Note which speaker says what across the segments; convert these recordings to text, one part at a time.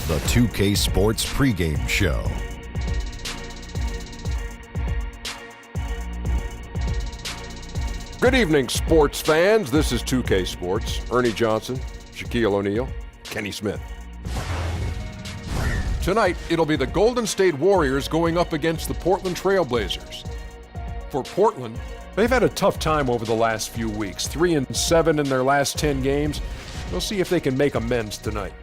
Speaker 1: the 2K Sports pregame show.
Speaker 2: Good evening, sports fans. This is 2K Sports. Ernie Johnson, Shaquille O'Neal, Kenny Smith. Tonight, it'll be the Golden State Warriors going up against the Portland Trail Blazers. For Portland, they've had a tough time over the last few weeks. 3-7 in their last 10 games. We'll see if they can make amends tonight.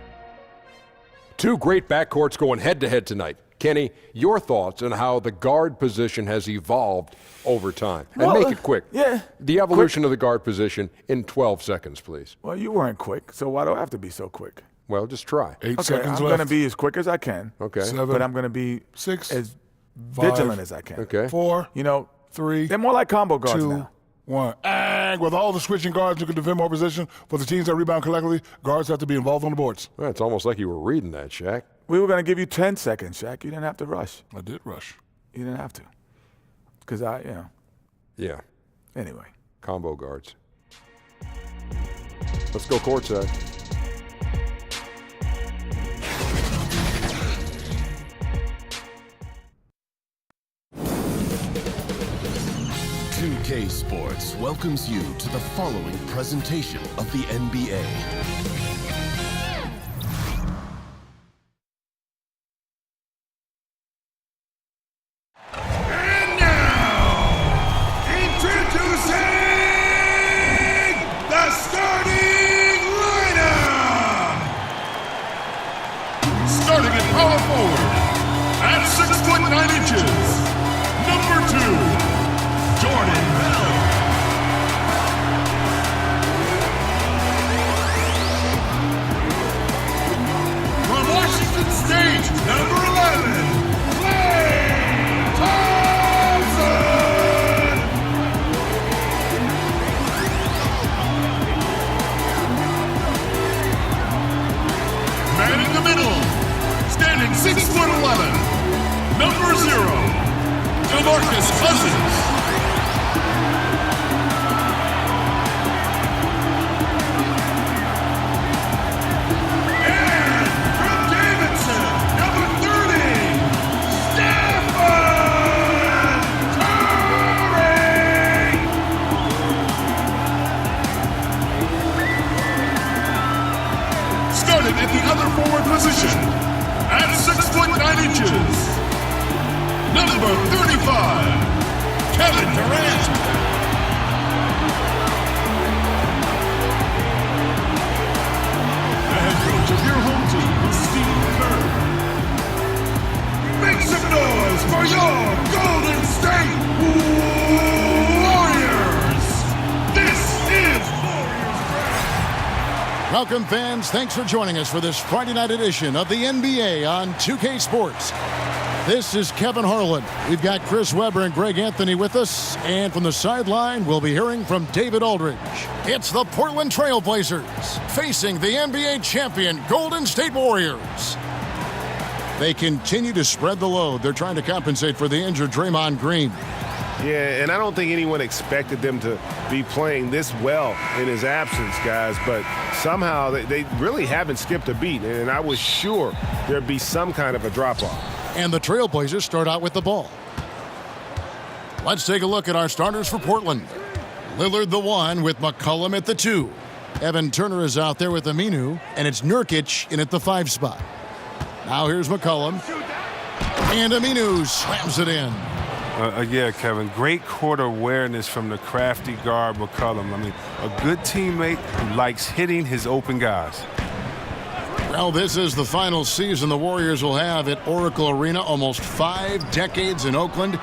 Speaker 2: Two great backcourts going head-to-head tonight. Kenny, your thoughts on how the guard position has evolved over time. And make it quick.
Speaker 3: Yeah.
Speaker 2: The evolution of the guard position in 12 seconds, please.
Speaker 3: Well, you weren't quick, so why do I have to be so quick?
Speaker 2: Well, just try.
Speaker 4: 8
Speaker 3: Okay,
Speaker 4: seconds
Speaker 3: I'm
Speaker 4: left.
Speaker 3: going to be as quick as I can.
Speaker 2: Okay.
Speaker 4: 7,
Speaker 3: But I'm going to be
Speaker 4: 6,
Speaker 3: as
Speaker 4: 5,
Speaker 3: vigilant as I can.
Speaker 2: Okay.
Speaker 4: 4,
Speaker 3: You know,
Speaker 4: 3,
Speaker 3: they're more like combo guards
Speaker 4: 2,
Speaker 3: now.
Speaker 4: 1. And with all the switching guards who can defend more position for the teams that rebound collectively, guards have to be involved on the boards.
Speaker 2: Well, it's almost like you were reading that, Shaq.
Speaker 3: We were going to give you 10 seconds, Shaq. You didn't have to rush.
Speaker 4: I did rush.
Speaker 3: You didn't have to. Because
Speaker 2: Yeah,
Speaker 3: anyway.
Speaker 2: combo guards. Let's go courtside.
Speaker 1: K Sports welcomes you to the following presentation of the NBA.
Speaker 5: And now, introducing the starting lineup. Starting at power forward, at 6'9", number 2. Jordan Bell. From Washington State, number 11, Klay Thompson. Man in the middle, standing 6'11", number 0, DeMarcus Cousins. At the other forward position, at 6'9", number 35, Kevin Durant. The head coach of your home team is Steve Kerr. Make some noise for your Golden State Warriors. This is
Speaker 6: Welcome, fans. Thanks for joining us for this Friday night edition of the NBA on 2K Sports. This is Kevin Harlan. We've got Chris Webber and Greg Anthony with us. And from the sideline, we'll be hearing from David Aldridge. It's the Portland Trail Blazers facing the NBA champion Golden State Warriors. They continue to spread the load. They're trying to compensate for the injured Draymond Green.
Speaker 7: Yeah, and I don't think anyone expected them to be playing this well in his absence, guys. But somehow they really haven't skipped a beat, and I was sure there'd be some kind of a drop-off.
Speaker 6: And the Trailblazers start out with the ball. Let's take a look at our starters for Portland. Lillard the 1 with McCollum at the 2. Evan Turner is out there with Aminu, and it's Nurkic in at the 5 spot. Now here's McCollum. And Aminu slams it in.
Speaker 8: Yeah, Kevin, great court awareness from the crafty guard McCollum. I mean, a good teammate who likes hitting his open guys.
Speaker 6: Well, this is the final season the Warriors will have at Oracle Arena, almost 5 decades in Oakland.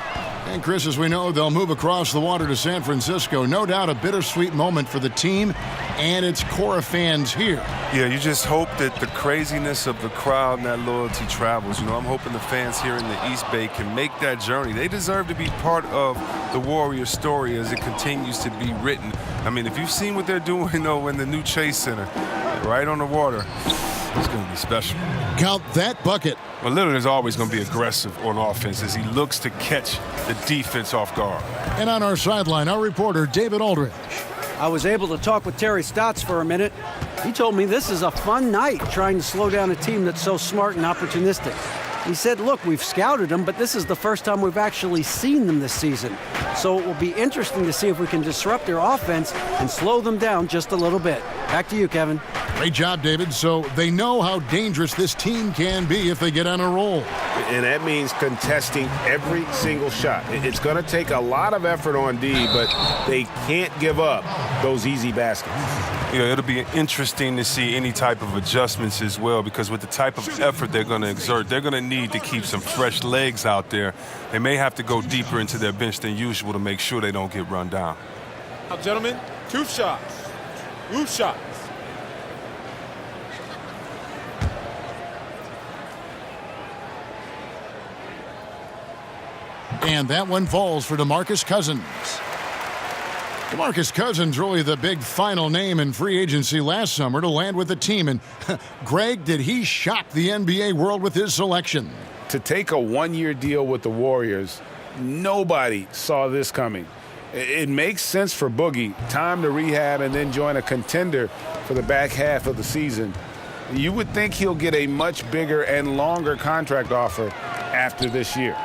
Speaker 6: And Chris, as we know, they'll move across the water to San Francisco. No doubt a bittersweet moment for the team and its core of fans here.
Speaker 8: Yeah, you just hope that the craziness of the crowd and that loyalty travels. You know, I'm hoping the fans here in the East Bay can make that journey. They deserve to be part of the Warriors story as it continues to be written. I mean, if you've seen what they're doing, though, in the new Chase Center, right on the water, it's going to be special.
Speaker 6: Count that bucket.
Speaker 8: Well, Lillard is always going to be aggressive on offense as he looks to catch the defense off guard.
Speaker 6: And on our sideline, our reporter, David Aldridge.
Speaker 9: I was able to talk with Terry Stotts for a minute. He told me this is a fun night trying to slow down a team that's so smart and opportunistic. He said, look, we've scouted them, but this is the first time we've actually seen them this season. So it will be interesting to see if we can disrupt their offense and slow them down just a little bit. Back to you, Kevin.
Speaker 6: Great job, David. So they know how dangerous this team can be if they get on a roll.
Speaker 7: And that means contesting every single shot. It's going to take a lot of effort on D, but they can't give up those easy baskets.
Speaker 8: You know, it'll be interesting to see any type of adjustments as well, because with the type of effort they're going to exert, they're going to need to keep some fresh legs out there. They may have to go deeper into their bench than usual to make sure they don't get run down.
Speaker 2: Now, gentlemen, 2 shots. 2 shots.
Speaker 6: And that one falls for DeMarcus Cousins. DeMarcus Cousins really the big final name in free agency last summer to land with the team. And Greg, did he shock the NBA world with his selection?
Speaker 7: To take a one-year deal with the Warriors, nobody saw this coming. It makes sense for Boogie. Time to rehab and then join a contender for the back half of the season. You would think he'll get a much bigger and longer contract offer after this year.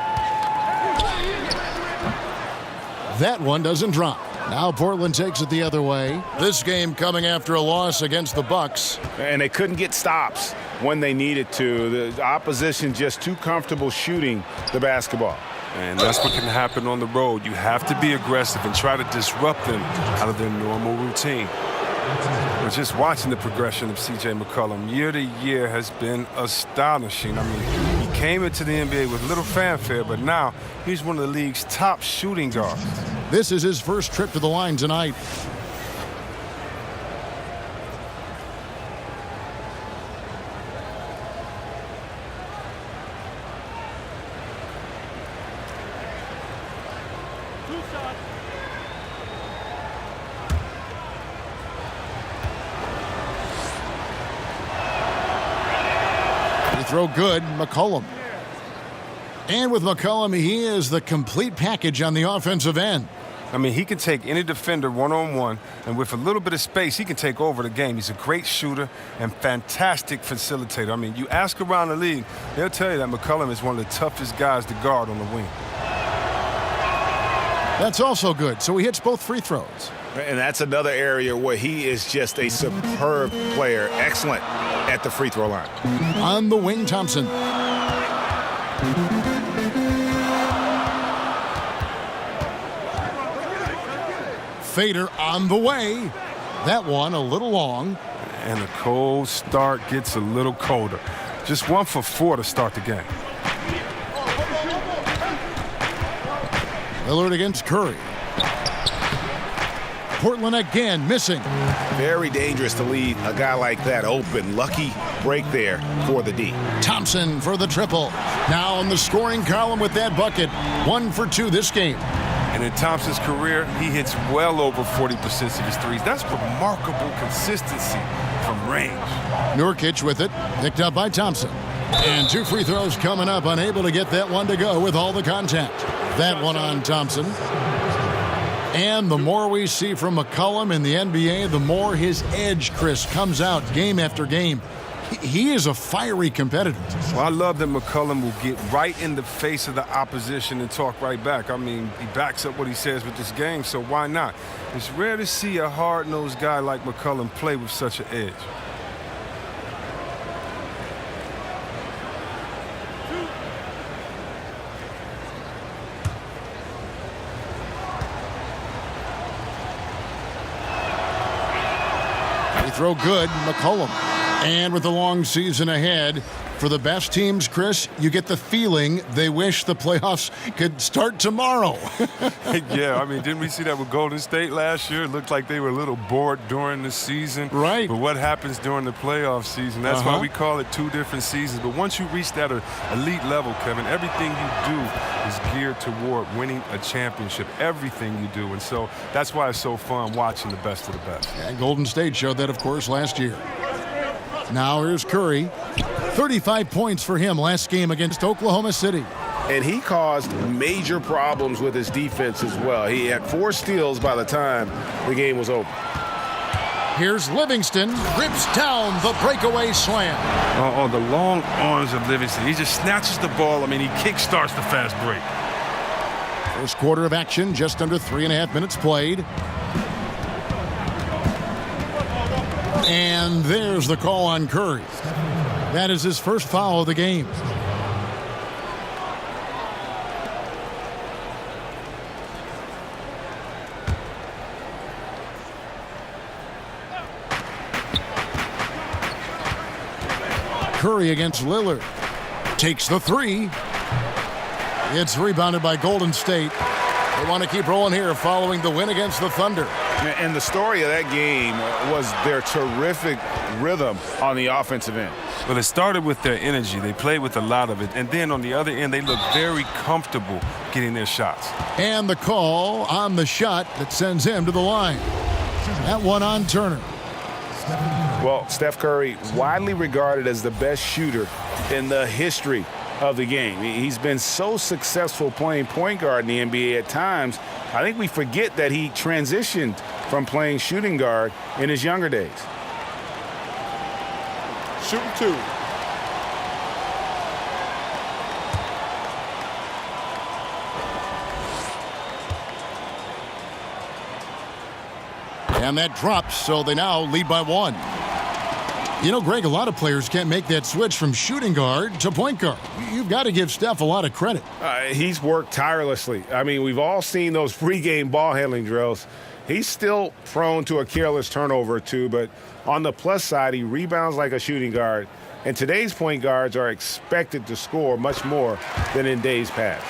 Speaker 6: That one doesn't drop. Now Portland takes it the other way. This game coming after a loss against the Bucks.
Speaker 7: And they couldn't get stops when they needed to. The opposition just too comfortable shooting the basketball.
Speaker 8: And that's what can happen on the road. You have to be aggressive and try to disrupt them out of their normal routine. But just watching the progression of C.J. McCollum year to year has been astonishing. I mean, he came into the NBA with little fanfare, but now he's one of the league's top shooting guards.
Speaker 6: This is his first trip to the line tonight. Throw good, McCollum. And with McCollum, he is the complete package on the offensive end.
Speaker 8: I mean, he can take any defender one-on-one, and with a little bit of space, he can take over the game. He's a great shooter and fantastic facilitator. I mean, you ask around the league, they'll tell you that McCollum is one of the toughest guys to guard on the wing.
Speaker 6: That's also good, so he hits both free throws.
Speaker 7: And that's another area where he is just a superb player. Excellent at the free throw line.
Speaker 6: On the wing, Thompson. Fader on the way. That one a little long.
Speaker 8: And the cold start gets a little colder. Just 1 for 4 to start the game.
Speaker 6: Lillard against Curry. Portland again missing.
Speaker 7: Very dangerous to leave a guy like that open. Lucky break there for the D.
Speaker 6: Thompson for the triple. Now on the scoring column with that bucket. 1 for 2 this game.
Speaker 8: And in Thompson's career, he hits well over 40% of his threes. That's remarkable consistency from range.
Speaker 6: Nurkic with it. Picked up by Thompson. And 2 free throws coming up. Unable to get that one to go with all the contact. That one on Thompson. And the more we see from McCollum in the NBA, the more his edge, Chris, comes out game after game. He is a fiery competitor.
Speaker 8: Well, I love that McCollum will get right in the face of the opposition and talk right back. I mean, he backs up what he says with this game, so why not? It's rare to see a hard-nosed guy like McCollum play with such an edge.
Speaker 6: Throw good, McCollum. And with the long season ahead, for the best teams, Chris, you get the feeling they wish the playoffs could start tomorrow.
Speaker 8: Yeah, I mean, didn't we see that with Golden State last year? It looked like they were a little bored during the season.
Speaker 6: Right.
Speaker 8: But what happens during the playoff season? That's why we call it 2 different seasons. But once you reach that elite level, Kevin, everything you do is geared toward winning a championship. Everything you do. And so that's why it's so fun watching the best of the best.
Speaker 6: And Golden State showed that, of course, last year. Now here's Curry. 35 points for him last game against Oklahoma City.
Speaker 7: And he caused major problems with his defense as well. He had 4 steals by the time the game was over.
Speaker 6: Here's Livingston, rips down the breakaway slam.
Speaker 8: Oh, the long arms of Livingston. He just snatches the ball. I mean, he kick-starts the fast break.
Speaker 6: First quarter of action, just under 3.5 minutes played. And there's the call on Curry. That is his first foul of the game. Curry against Lillard. Takes the three. It's rebounded by Golden State. They want to keep rolling here following the win against the Thunder.
Speaker 10: And the story of that game was their terrific rhythm on the offensive end.
Speaker 8: Well, it started with their energy. They played with a lot of it. And then on the other end, they looked very comfortable getting their shots.
Speaker 6: And the call on the shot that sends him to the line. That one on Turner.
Speaker 10: Well, Steph Curry, widely regarded as the best shooter in the history of the game. He's been so successful playing point guard in the NBA at times, I think we forget that he transitioned from playing shooting guard in his younger days.
Speaker 4: Shooting two.
Speaker 6: And that drops, so they now lead by one. You know, Greg, a lot of players can't make that switch from shooting guard to point guard. You've got to give Steph a lot of credit.
Speaker 7: He's worked tirelessly. I mean, we've all seen those pregame ball handling drills. He's still prone to a careless turnover or two, but on the plus side, he rebounds like a shooting guard. And today's point guards are expected to score much more than in days past.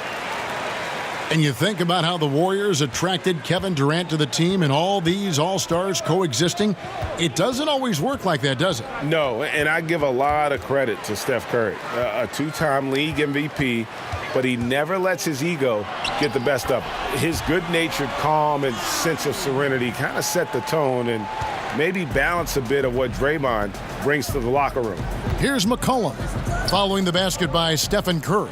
Speaker 6: And you think about how the Warriors attracted Kevin Durant to the team and all these all-stars coexisting. It doesn't always work like that, does it?
Speaker 7: No, and I give a lot of credit to Steph Curry, a two-time league MVP, but he never lets his ego get the best of him. His good-natured calm and sense of serenity kind of set the tone and maybe balance a bit of what Draymond brings to the locker room.
Speaker 6: Here's McCollum following the basket by Stephen Curry.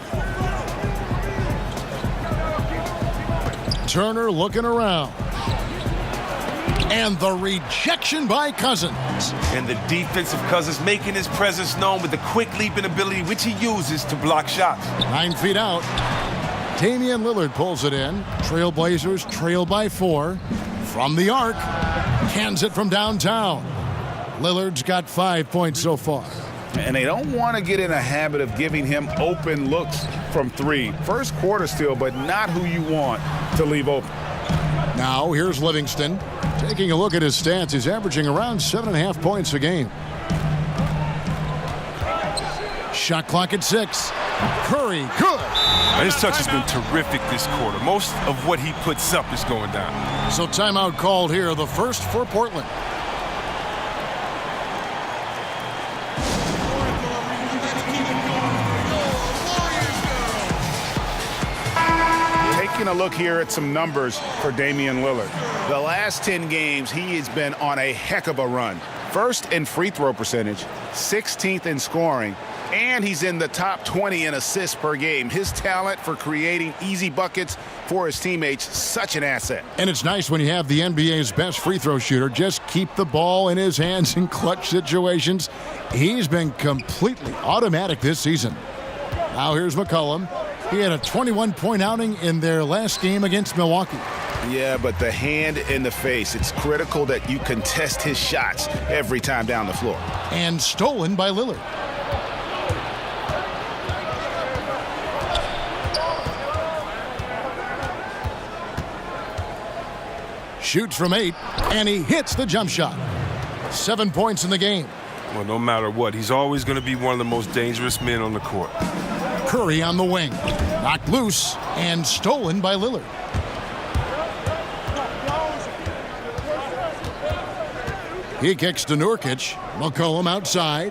Speaker 6: Turner looking around. And the rejection by Cousins.
Speaker 8: And the defensive Cousins making his presence known with the quick leaping ability which he uses to block shots.
Speaker 6: 9 feet out. Damian Lillard pulls it in. Trailblazers trail by 4. From the arc. Cans it from downtown. Lillard's got 5 points so far.
Speaker 10: And they don't want to get in a habit of giving him open looks from three. First quarter still, but not who you want to leave open.
Speaker 6: Now here's Livingston. Taking a look at his stats, he's averaging around 7.5 points a game. Shot clock at 6. Curry, good.
Speaker 8: His touch has been terrific this quarter. Most of what he puts up is going down.
Speaker 6: So timeout called here, the first for Portland.
Speaker 10: Taking a look here at some numbers for Damian Lillard. The last 10 games, he has been on a heck of a run. First in free throw percentage, 16th in scoring, and he's in the top 20 in assists per game. His talent for creating easy buckets for his teammates, such an asset.
Speaker 6: And it's nice when you have the NBA's best free throw shooter just keep the ball in his hands in clutch situations. He's been completely automatic this season. Now here's McCollum. He had a 21-point outing in their last game against Milwaukee.
Speaker 10: Yeah, but the hand in the face, it's critical that you contest his shots every time down the floor.
Speaker 6: And stolen by Lillard. Shoots from 8, and he hits the jump shot. 7 points in the game.
Speaker 8: Well, no matter what, he's always going to be one of the most dangerous men on the court.
Speaker 6: Curry on the wing. Knocked loose and stolen by Lillard. He kicks to Nurkic. McCollum outside.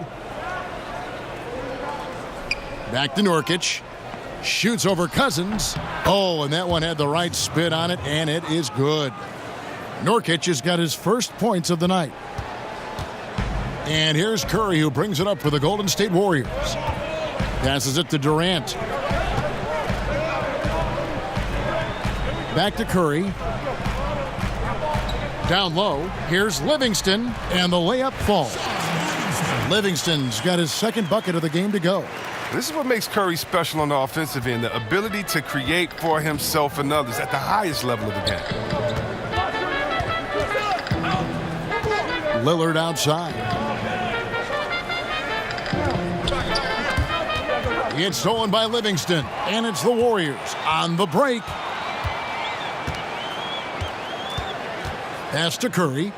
Speaker 6: Back to Nurkic. Shoots over Cousins. Oh, and that one had the right spin on it, and it is good. Nurkic has got his first points of the night. And here's Curry, who brings it up for the Golden State Warriors. Passes it to Durant. Back to Curry. Down low, here's Livingston, and the layup falls. Livingston's got his second bucket of the game to go.
Speaker 8: This is what makes Curry special on the offensive end, the ability to create for himself and others at the highest level of the game.
Speaker 6: Lillard outside. It's stolen by Livingston, and it's the Warriors on the break. Pass to Curry.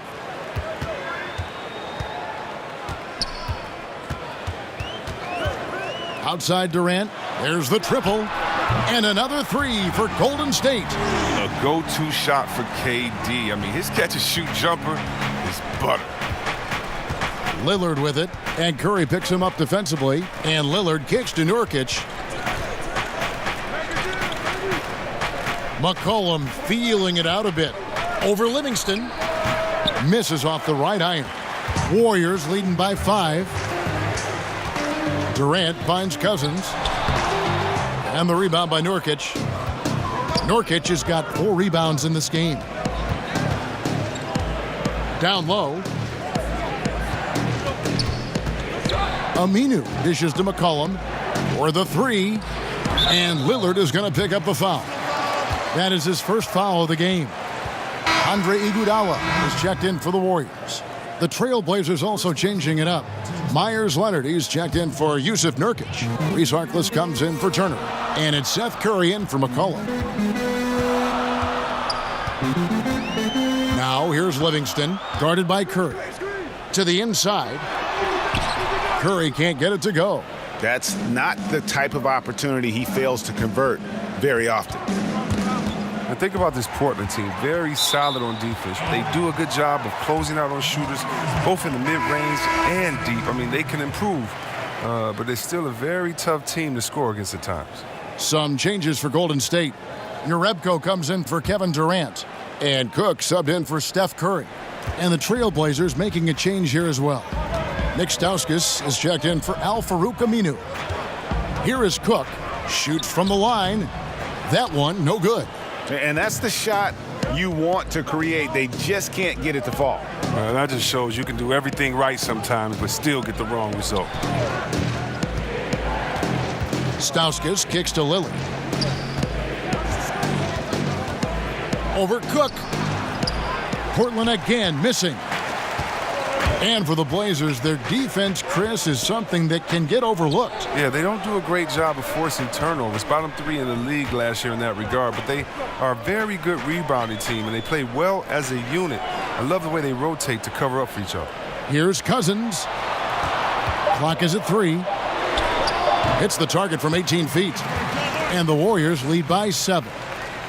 Speaker 6: Outside Durant. There's the triple. And another three for Golden State.
Speaker 8: A go-to shot for KD. I mean, his catch-and-shoot jumper is butter.
Speaker 6: Lillard with it. And Curry picks him up defensively. And Lillard kicks to Nurkic. McCollum feeling it out a bit. Over Livingston. Misses off the right iron. Warriors leading by 5. Durant finds Cousins. And the rebound by Nurkic. Nurkic has got 4 rebounds in this game. Down low. Aminu dishes to McCollum for the 3. And Lillard is going to pick up the foul. That is his first foul of the game. Andre Iguodala is checked in for the Warriors. The Trailblazers also changing it up. Myers Leonard, he's checked in for Yusuf Nurkic. Reese Harkless comes in for Turner. And it's Seth Curry in for McCollum. Now here's Livingston, guarded by Curry. To the inside. Curry can't get it to go.
Speaker 10: That's not the type of opportunity he fails to convert very often.
Speaker 8: And think about this Portland team. Very solid on defense. They do a good job of closing out on shooters, both in the mid-range and deep. I mean, they can improve, but they're still a very tough team to score against at times.
Speaker 6: Some changes for Golden State. Jerebko comes in for Kevin Durant. And Cook subbed in for Steph Curry. And the Trailblazers making a change here as well. Nick Stauskas is checked in for Al-Farouq Aminu. Here is Cook. Shoots from the line. That one, no good.
Speaker 10: And that's the shot you want to create. They just can't get it to fall.
Speaker 8: That just shows you can do everything right sometimes, but still get the wrong result.
Speaker 6: Stauskas kicks to Lillard. Over Cook. Portland again missing. And for the Blazers, their defense, Chris, is something that can get overlooked.
Speaker 8: Yeah, they don't do a great job of forcing turnovers. Bottom 3 in the league last year in that regard, but they are a very good rebounding team, and they play well as a unit. I love the way they rotate to cover up for each other.
Speaker 6: Here's Cousins. Clock is at 3. Hits the target from 18 feet. And the Warriors lead by 7.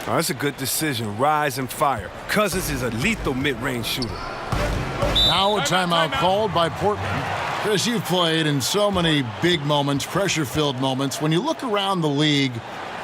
Speaker 8: Oh, that's a good decision. Rise and fire. Cousins is a lethal mid-range shooter.
Speaker 6: Now a timeout called by Portland. Chris, you've played in so many big moments, pressure-filled moments. When you look around the league,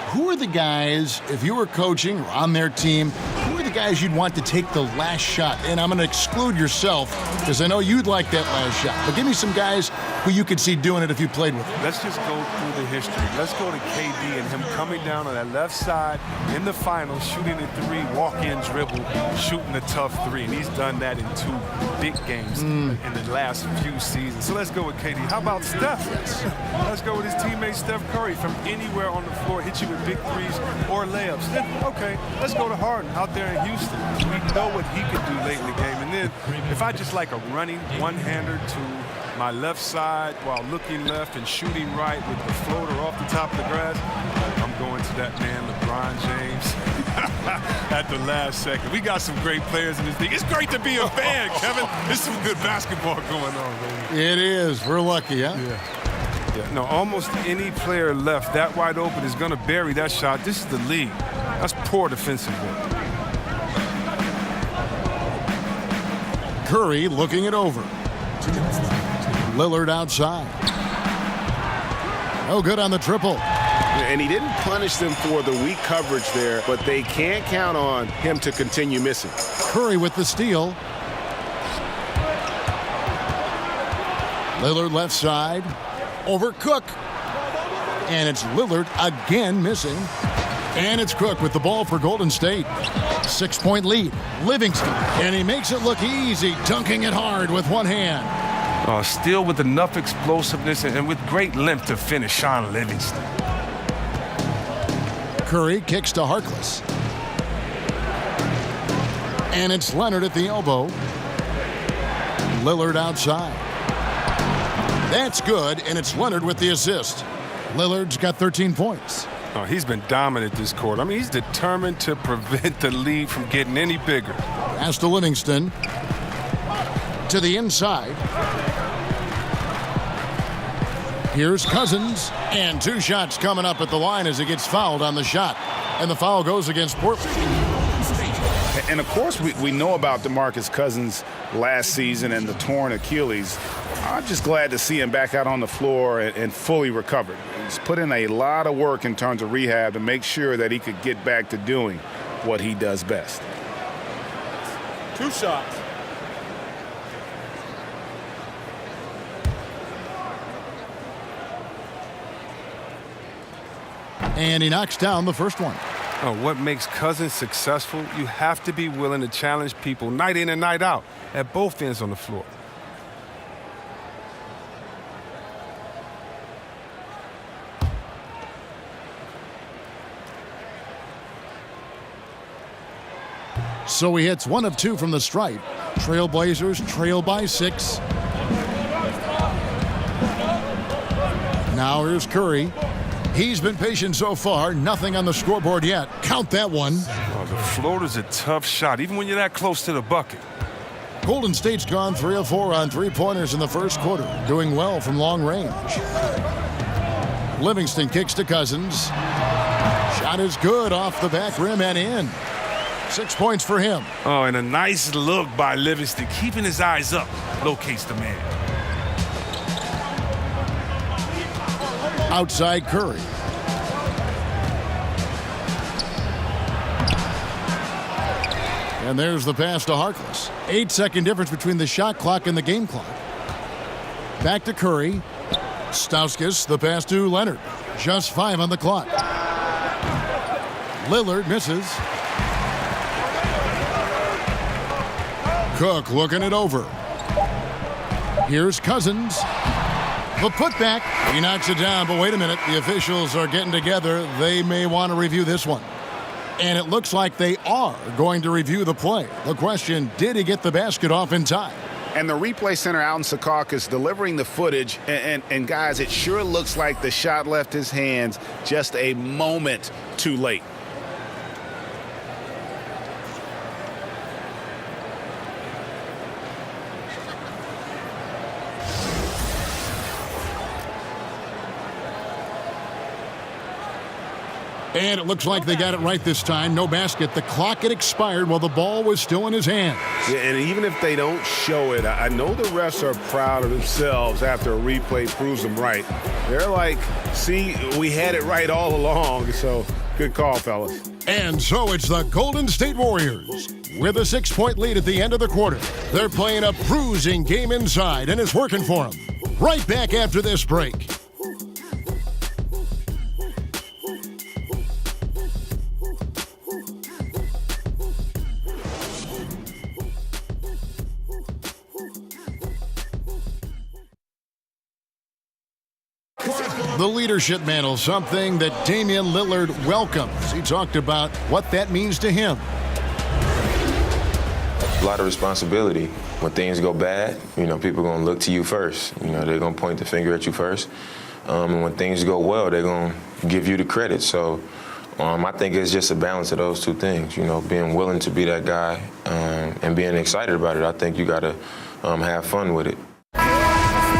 Speaker 6: who are the guys, if you were coaching or on their team, who are the guys you'd want to take the last shot? And I'm going to exclude yourself because I know you'd like that last shot. But give me some guys who you could see doing it if you played with them.
Speaker 8: Let's just go through the history. Let's go to KD and him coming down on that left side in the finals, shooting a 3, walk-in dribble, shooting a tough 3. And he's done that in 2 big games in the last few seasons. So let's go with KD. How about Steph? Let's go with his teammate Steph Curry from anywhere on the floor, hit you with big 3s or layups. Then, okay, let's go to Harden out there in Houston. We know what he could do late in the game. And then if I just like a running one-hander to my left side while looking left and shooting right with the floater off the top of the grass, I'm going to that man, LeBron James, at the last second. We got some great players in this league. It's great to be a fan, Kevin. There's some good basketball going on, baby.
Speaker 6: It is. We're lucky, huh?
Speaker 8: Yeah, no, almost any player left that wide open is going to bury that shot. This is the league. That's poor defensive work.
Speaker 6: Curry looking it over. Lillard outside. No good on the triple.
Speaker 7: And he didn't punish them for the weak coverage there, but they can't count on him to continue missing.
Speaker 6: Curry with the steal. Lillard left side. Over Cook. And it's Lillard again missing. And it's Cook with the ball for Golden State. 6-point lead. Livingston. And he makes it look easy, dunking it hard with one hand.
Speaker 8: Still with enough explosiveness and with great length to finish, Sean Livingston.
Speaker 6: Curry kicks to Harkless. And it's Leonard at the elbow. Lillard outside. That's good, and it's Leonard with the assist. Lillard's got 13 points.
Speaker 8: He's been dominant this quarter. I mean, he's determined to prevent the lead from getting any bigger.
Speaker 6: Pass to Livingston. To the inside. Here's Cousins. And 2 shots coming up at the line as he gets fouled on the shot. And the foul goes against Portland.
Speaker 10: And, of course, we know about DeMarcus Cousins last season and the torn Achilles. I'm just glad to see him back out on the floor and fully recovered. He's put in a lot of work in terms of rehab to make sure that he could get back to doing what he does best.
Speaker 3: 2 shots.
Speaker 6: And he knocks down the first one.
Speaker 8: What makes Cousins successful? You have to be willing to challenge people night in and night out at both ends on the floor.
Speaker 6: So he hits 1 of 2 from the stripe. Trailblazers trail by 6. Now here's Curry. He's been patient so far. Nothing on the scoreboard yet. Count that one.
Speaker 8: The floater's a tough shot, even when you're that close to the bucket.
Speaker 6: Golden State's gone 3 of 4 on 3-pointers in the first quarter. Doing well from long range. Livingston kicks to Cousins. Shot is good off the back rim and in. 6 points for him.
Speaker 8: And a nice look by Livingston, keeping his eyes up. Locates the man.
Speaker 6: Outside Curry. And there's the pass to Harkless. 8-second difference between the shot clock and the game clock. Back to Curry. Stauskas, the pass to Leonard. Just 5 on the clock. Lillard misses. Cook looking it over. Here's Cousins. The putback. He knocks it down, but wait a minute. The officials are getting together. They may want to review this one. And it looks like they are going to review the play. The question, did he get the basket off in time?
Speaker 10: And the replay center out in Secaucus delivering the footage. And guys, it sure looks like the shot left his hands just a moment too late.
Speaker 6: And it looks like they got it right this time. No basket. The clock had expired while the ball was still in his hands.
Speaker 7: Yeah, and even if they don't show it, I know the refs are proud of themselves after a replay proves them right. They're like, see, we had it right all along. So good call, fellas.
Speaker 6: And so it's the Golden State Warriors with a 6-point lead at the end of the quarter. They're playing a bruising game inside, and it's working for them. Right back after this break. The leadership mantle, something that Damian Lillard welcomes. He talked about what that means to him.
Speaker 11: A lot of responsibility. When things go bad, people are going to look to you first. They're going to point the finger at you first. And when things go well, they're going to give you the credit. So I think it's just a balance of those two things, being willing to be that guy and being excited about it. I think you got to have fun with it.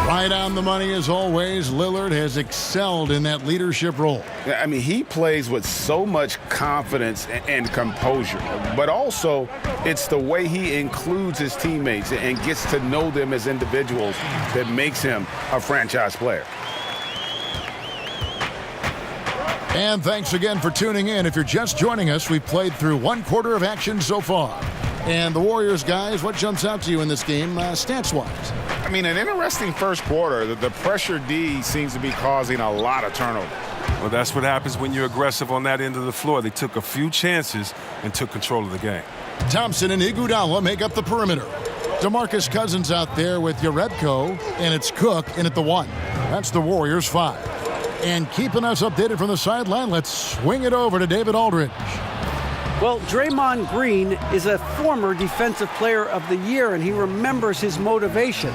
Speaker 6: Right on the money as always. Lillard has excelled in that leadership role.
Speaker 10: Yeah, I mean, he plays with so much confidence and composure, but also it's the way he includes his teammates and gets to know them as individuals that makes him a franchise player.
Speaker 6: And thanks again for tuning in. If you're just joining us, we've played through 1 quarter of action so far. And the Warriors, guys, what jumps out to you in this game stats-wise?
Speaker 10: I mean, an interesting first quarter. The pressure D seems to be causing a lot of turnover.
Speaker 8: Well, that's what happens when you're aggressive on that end of the floor. They took a few chances and took control of the game.
Speaker 6: Thompson and Iguodala make up the perimeter. DeMarcus Cousins out there with Jerebko, and it's Cook in at the 1. That's the Warriors' 5. And keeping us updated from the sideline, let's swing it over to David Aldridge.
Speaker 9: Well, Draymond Green is a former Defensive Player of the Year, and he remembers his motivation.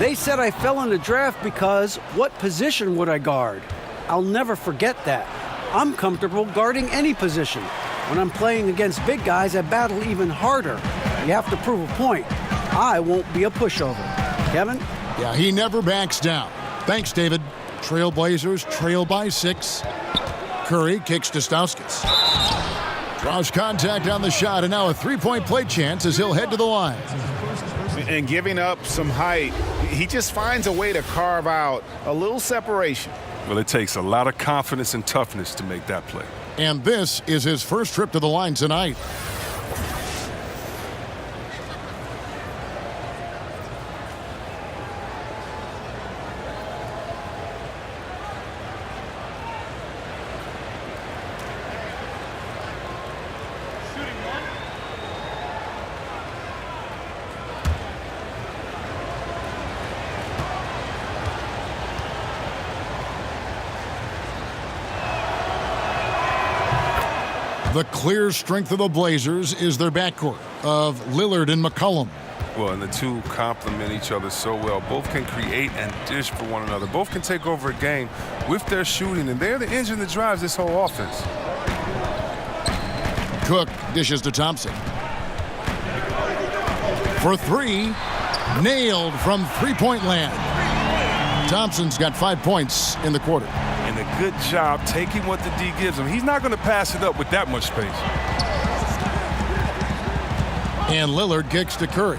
Speaker 9: They said I fell in the draft because what position would I guard? I'll never forget that. I'm comfortable guarding any position. When I'm playing against big guys, I battle even harder. You have to prove a point. I won't be a pushover. Kevin?
Speaker 6: Yeah, he never backs down. Thanks, David. Trailblazers trail by 6. Curry kicks to Stauskas. Draws contact on the shot, and now a three-point play chance as he'll head to the line.
Speaker 10: And giving up some height, he just finds a way to carve out a little separation.
Speaker 8: Well, it takes a lot of confidence and toughness to make that play.
Speaker 6: And this is his first trip to the line tonight. The clear strength of the Blazers is their backcourt of Lillard and McCollum.
Speaker 8: Well, and the two complement each other so well. Both can create and dish for one another. Both can take over a game with their shooting, and they're the engine that drives this whole offense.
Speaker 6: Cook dishes to Thompson. For 3, nailed from three-point land. Thompson's got 5 points in the quarter.
Speaker 8: And a good job taking what the D gives him. He's not going to pass it up with that much space.
Speaker 6: And Lillard kicks to Curry.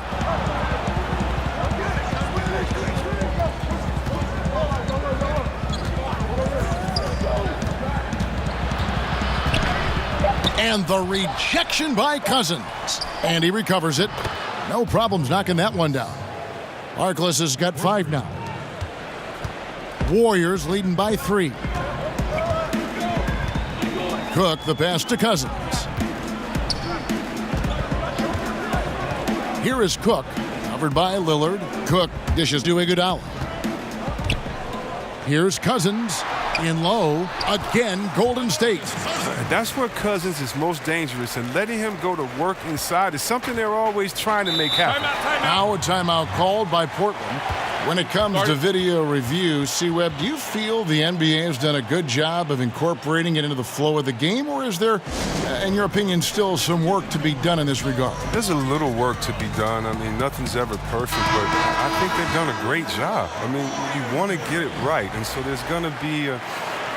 Speaker 6: And the rejection by Cousins. And he recovers it. No problems knocking that one down. Harkless has got 5 now. Warriors leading by 3. Cook the pass to Cousins. Here is Cook, covered by Lillard. Cook dishes to Iguodala. Here's Cousins in low. Again, Golden State.
Speaker 8: That's where Cousins is most dangerous, and letting him go to work inside is something they're always trying to make happen.
Speaker 6: Now a timeout called by Portland. When it comes to video review, C-Web, do you feel the NBA has done a good job of incorporating it into the flow of the game, or is there, in your opinion, still some work to be done in this regard?
Speaker 8: There's a little work to be done. I mean, nothing's ever perfect, but I think they've done a great job. I mean, you want to get it right, and so there's going to be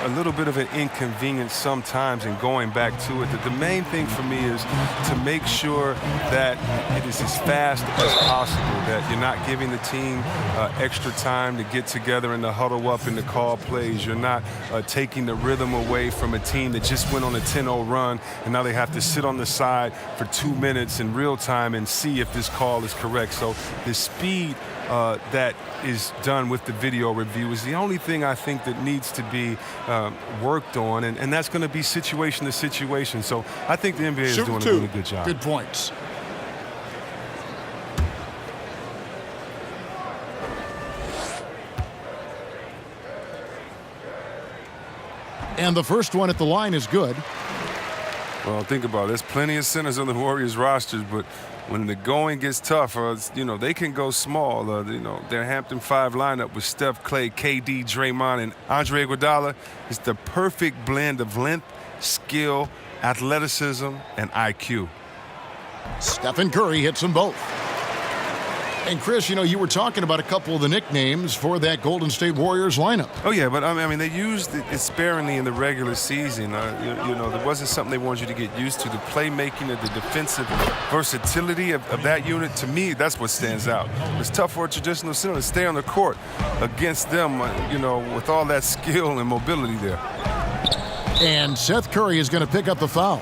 Speaker 8: a little bit of an inconvenience sometimes in going back to it. The main thing for me is to make sure that it is as fast as possible, that you're not giving the team extra time to get together and to huddle up and to call plays. You're not taking the rhythm away from a team that just went on a 10-0 run, and now they have to sit on the side for 2 minutes in real time and see if this call is correct. So the speed that is done with the video review is the only thing I think that needs to be worked on, and that's going to be situation to situation. So I think the NBA is doing a really good job.
Speaker 6: Good points. And the first one at the line is good.
Speaker 8: Well, think about it. There's plenty of centers on the Warriors rosters, but when the going gets tougher, they can go small. Their Hampton 5 lineup with Steph, Clay, KD, Draymond, and Andre Iguodala is the perfect blend of length, skill, athleticism, and IQ.
Speaker 6: Stephen Curry hits them both. And Chris, you were talking about a couple of the nicknames for that Golden State Warriors lineup.
Speaker 8: Oh, yeah, but I mean, they used it sparingly in the regular season. There wasn't something they wanted you to get used to. The playmaking of the defensive versatility of that unit, to me, that's what stands out. It's tough for a traditional center to stay on the court against them, with all that skill and mobility there.
Speaker 6: And Seth Curry is going to pick up the foul.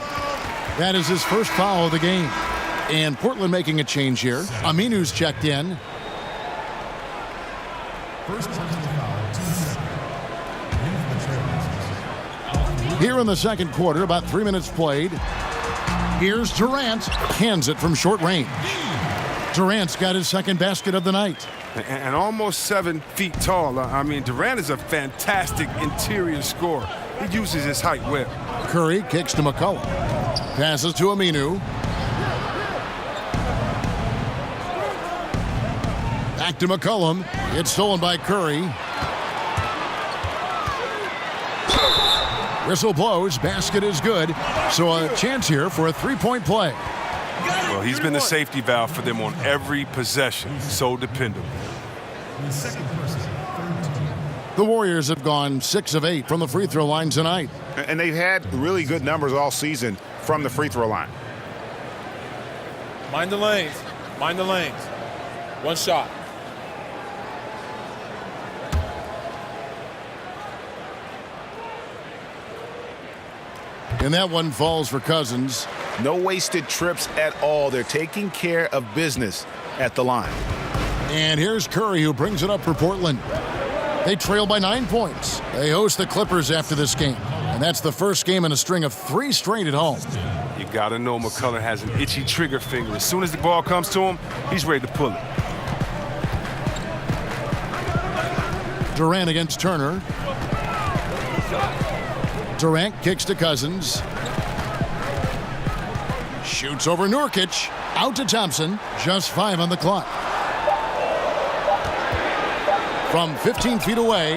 Speaker 6: That is his first foul of the game. And Portland making a change here. Aminu's checked in. Here in the second quarter, about 3 minutes played. Here's Durant. Hands it from short range. Durant's got his second basket of the night.
Speaker 8: And almost 7 feet tall. I mean, Durant is a fantastic interior scorer. He uses his height well.
Speaker 6: Curry kicks to McCollum. Passes to Aminu. Back to McCollum. It's stolen by Curry. Whistle blows. Basket is good. So a chance here for a three-point play.
Speaker 8: Well, he's been the safety valve for them on every possession. So dependable.
Speaker 6: The Warriors have gone 6 of 8 from the free throw line tonight.
Speaker 10: And they've had really good numbers all season from the free throw line.
Speaker 3: Mind the lanes. Mind the lanes. One shot.
Speaker 6: And that one falls for Cousins.
Speaker 10: No wasted trips at all. They're taking care of business at the line.
Speaker 6: And here's Curry, who brings it up for Portland. They trail by 9 points. They host the Clippers after this game. And that's the first game in a string of 3 straight at home.
Speaker 8: You got to know McCullough has an itchy trigger finger. As soon as the ball comes to him, he's ready to pull it.
Speaker 6: Durant against Turner. Durant kicks to Cousins. Shoots over Nurkic. Out to Thompson. Just 5 on the clock. From 15 feet away.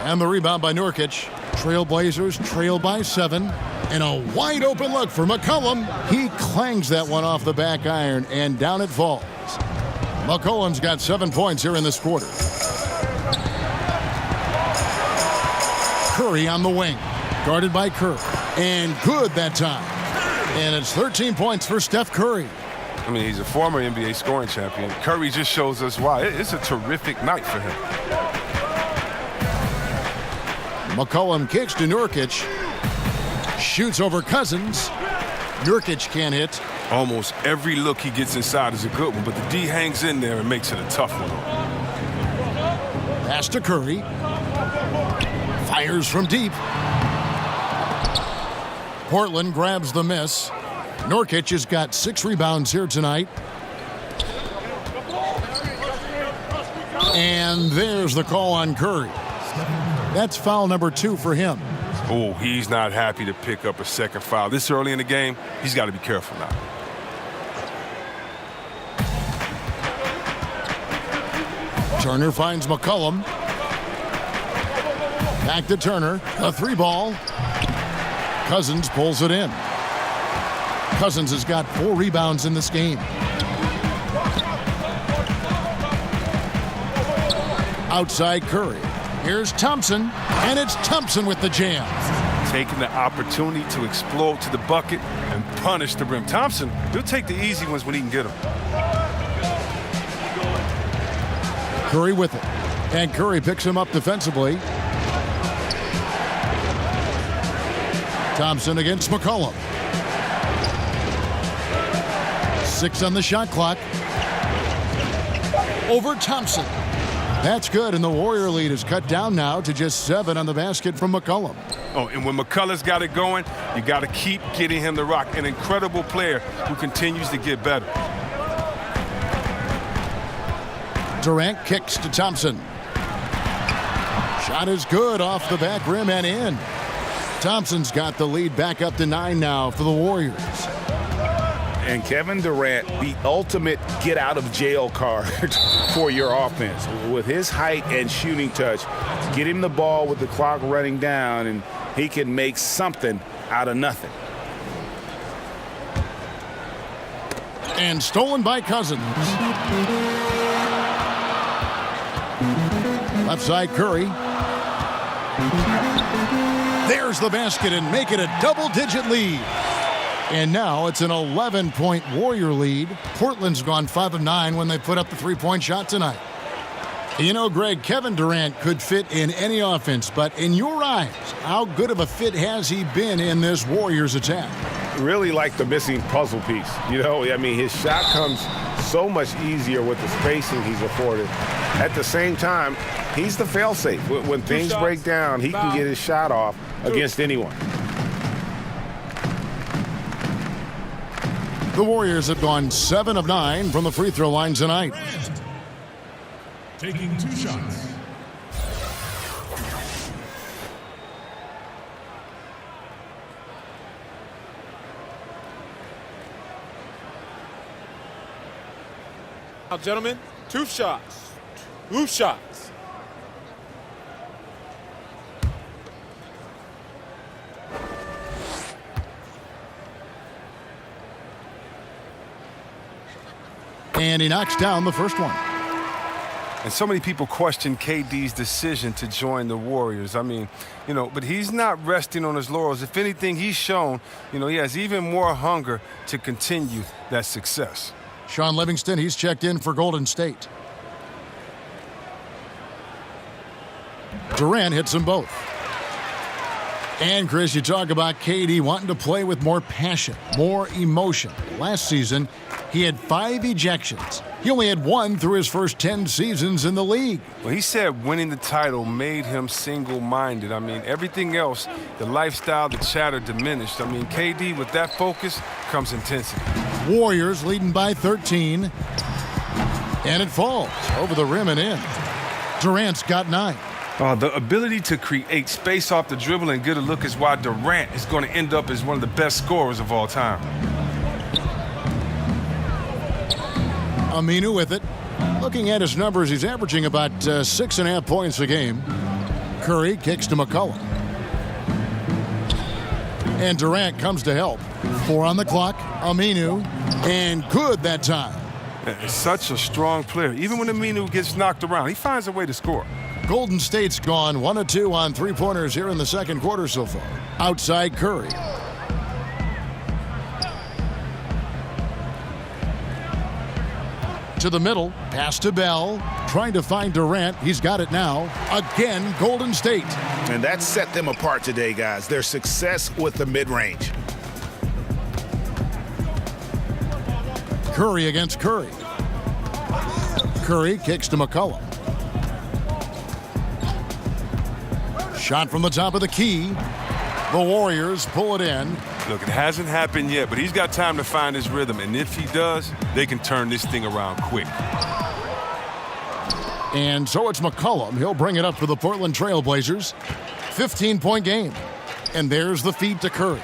Speaker 6: And the rebound by Nurkic. Trailblazers trail by 7. And a wide open look for McCollum. He clangs that one off the back iron, and down it falls. McCollum's got 7 points here in this quarter. Curry on the wing. Guarded by Kerr. And good that time. And it's 13 points for Steph Curry.
Speaker 8: I mean, he's a former NBA scoring champion. Curry just shows us why. It's a terrific night for him.
Speaker 6: McCollum kicks to Nurkic. Shoots over Cousins. Nurkic can't hit.
Speaker 8: Almost every look he gets inside is a good one, but the D hangs in there and makes it a tough one.
Speaker 6: Pass to Curry. Fires from deep. Portland grabs the miss. Nurkic has got 6 rebounds here tonight. And there's the call on Curry. That's foul number 2 for him.
Speaker 8: Oh, he's not happy to pick up a second foul. This early in the game, he's got to be careful now.
Speaker 6: Turner finds McCollum. Back to Turner. A 3-ball. Cousins pulls it in. Cousins has got 4 rebounds in this game. Outside Curry. Here's Thompson, and it's Thompson with the jam.
Speaker 8: Taking the opportunity to explode to the bucket and punish the rim. Thompson, he'll take the easy ones when he can get them.
Speaker 6: Curry with it. And Curry picks him up defensively. Thompson against McCollum. 6 on the shot clock. Over Thompson. That's good, and the Warrior lead is cut down now to just 7 on the basket from McCollum.
Speaker 8: Oh, and when McCullough's got it going, you got to keep getting him the rock. An incredible player who continues to get better.
Speaker 6: Durant kicks to Thompson. Shot is good off the back rim and in. Thompson's got the lead back up to 9 now for the Warriors.
Speaker 10: And Kevin Durant, the ultimate get-out-of-jail card for your offense. With his height and shooting touch, get him the ball with the clock running down, and he can make something out of nothing.
Speaker 6: And stolen by Cousins. Left side Curry. There's the basket and make it a double-digit lead. And now it's an 11-point Warrior lead. Portland's gone 5 of 9 when they put up the 3-point shot tonight. You know, Greg, Kevin Durant could fit in any offense, but in your eyes, how good of a fit has he been in this Warriors attack?
Speaker 7: Really like the missing puzzle piece. You know, I mean, his shot comes so much easier with the spacing he's afforded. At the same time, he's the fail-safe. When things break down, he can get his shot off against anyone.
Speaker 6: The Warriors have gone 7 of 9 from the free throw line tonight.
Speaker 5: Taking 2 shots.
Speaker 3: Now, gentlemen, 2 shots. 2 shots.
Speaker 6: And he knocks down the first one.
Speaker 8: And so many people question KD's decision to join the Warriors. I mean, but he's not resting on his laurels. If anything, he's shown, he has even more hunger to continue that success.
Speaker 6: Sean Livingston, he's checked in for Golden State. Durant hits them both. And, Chris, you talk about KD wanting to play with more passion, more emotion. Last season, he had 5 ejections. He only had 1 through his first 10 seasons in the league.
Speaker 8: Well, he said winning the title made him single-minded. I mean, everything else, the lifestyle, the chatter diminished. I mean, KD, with that focus comes intensity.
Speaker 6: Warriors leading by 13. And it falls over the rim and in. Durant's got 9.
Speaker 8: The ability to create space off the dribble and get a look is why Durant is going to end up as one of the best scorers of all time.
Speaker 6: Aminu with it. Looking at his numbers, he's averaging about 6.5 points a game. Curry kicks to McCollum. And Durant comes to help. 4 on the clock. Aminu. And good that time.
Speaker 8: Such a strong player. Even when Aminu gets knocked around, he finds a way to score.
Speaker 6: Golden State's gone 1 of 2 on 3-pointers here in the second quarter so far. Outside Curry. To the middle, pass to Bell, trying to find Durant. He's got it now. Again, Golden State.
Speaker 10: And that set them apart today, guys. Their success with the mid-range.
Speaker 6: Curry against Curry. Curry kicks to McCollum. Shot from the top of the key. The Warriors pull it in.
Speaker 8: Look, it hasn't happened yet, but he's got time to find his rhythm. And if he does, they can turn this thing around quick.
Speaker 6: And so it's McCollum. He'll bring it up for the Portland Trail Blazers. 15-point game. And there's the feed to Curry.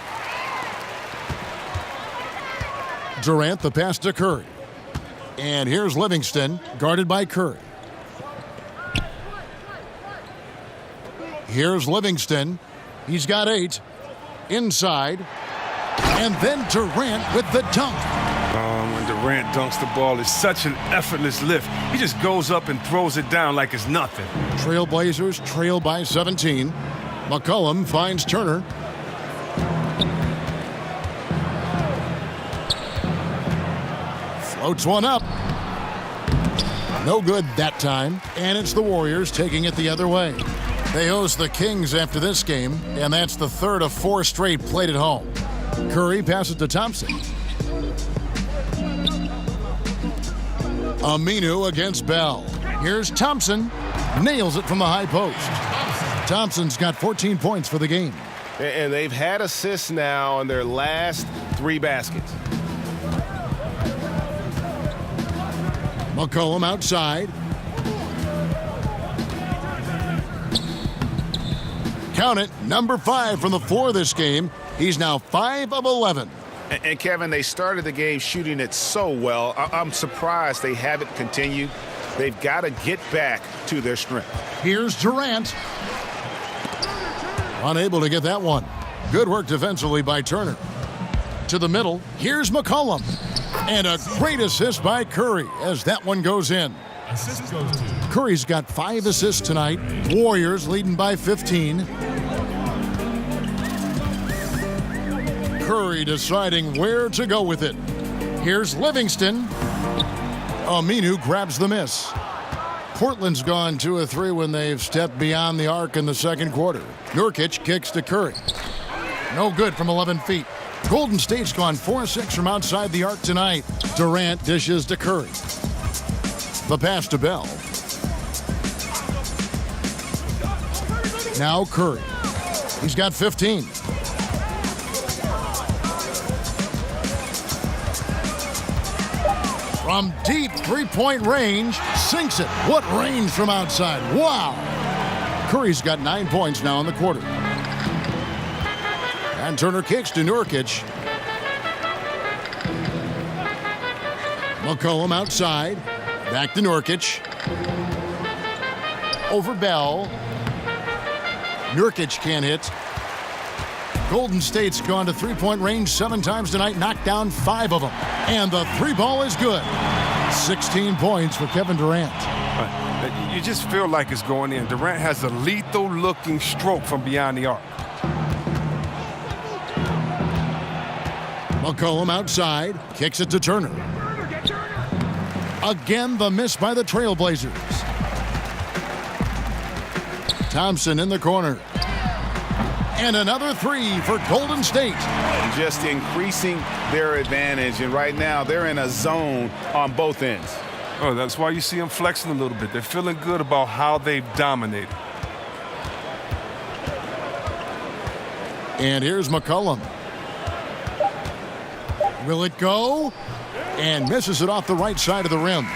Speaker 6: Durant, the pass to Curry. And here's Livingston, guarded by Curry. Here's Livingston. He's got 8. Inside. And then Durant with the dunk.
Speaker 8: When Durant dunks the ball, it's such an effortless lift. He just goes up and throws it down like it's nothing.
Speaker 6: Trailblazers trail by 17. McCollum finds Turner. Floats one up. No good that time. And it's the Warriors taking it the other way. They host the Kings after this game, and that's the 3rd of 4 straight played at home. Curry passes to Thompson. Aminu against Bell. Here's Thompson. Nails it from the high post. Thompson's got 14 points for the game.
Speaker 7: And they've had assists now on their last 3 baskets.
Speaker 6: McCollum outside. Count it, number 5 from the floor this game. He's now 5 of 11.
Speaker 10: And Kevin, they started the game shooting it so well. I'm surprised they haven't continued. They've got to get back to their strength.
Speaker 6: Here's Durant. Unable to get that one. Good work defensively by Turner. To the middle, here's McCollum. And a great assist by Curry as that one goes in.
Speaker 5: Assist goes to
Speaker 6: Curry's got 5 assists tonight. Warriors leading by 15. Curry deciding where to go with it. Here's Livingston. Aminu grabs the miss. Portland's gone 2 of 3 when they've stepped beyond the arc in the second quarter. Nurkic kicks to Curry. No good from 11 feet. Golden State's gone 4-6 from outside the arc tonight. Durant dishes to Curry. The pass to Bell. Now Curry. He's got 15. From deep three-point range, sinks it. What range from outside. Wow. Curry's got 9 points now in the quarter. And Turner kicks to Nurkic. McCollum outside. Back to Nurkic. Over Bell. Nurkic can't hit. Golden State's gone to three-point range 7 times tonight, knocked down 5 of them. And the three ball is good. 16 points for Kevin Durant.
Speaker 8: You just feel like it's going in. Durant has a lethal-looking stroke from beyond the arc.
Speaker 6: McCollum outside, kicks it to Turner. Again, the miss by the Trailblazers. Thompson in the corner. And another three for Golden State.
Speaker 10: Just increasing their advantage, and right now they're in a zone on both ends.
Speaker 8: Oh, that's why you see them flexing a little bit. They're feeling good about how they've dominated.
Speaker 6: And here's McCollum. Will it go? And misses it off the right side of the rim.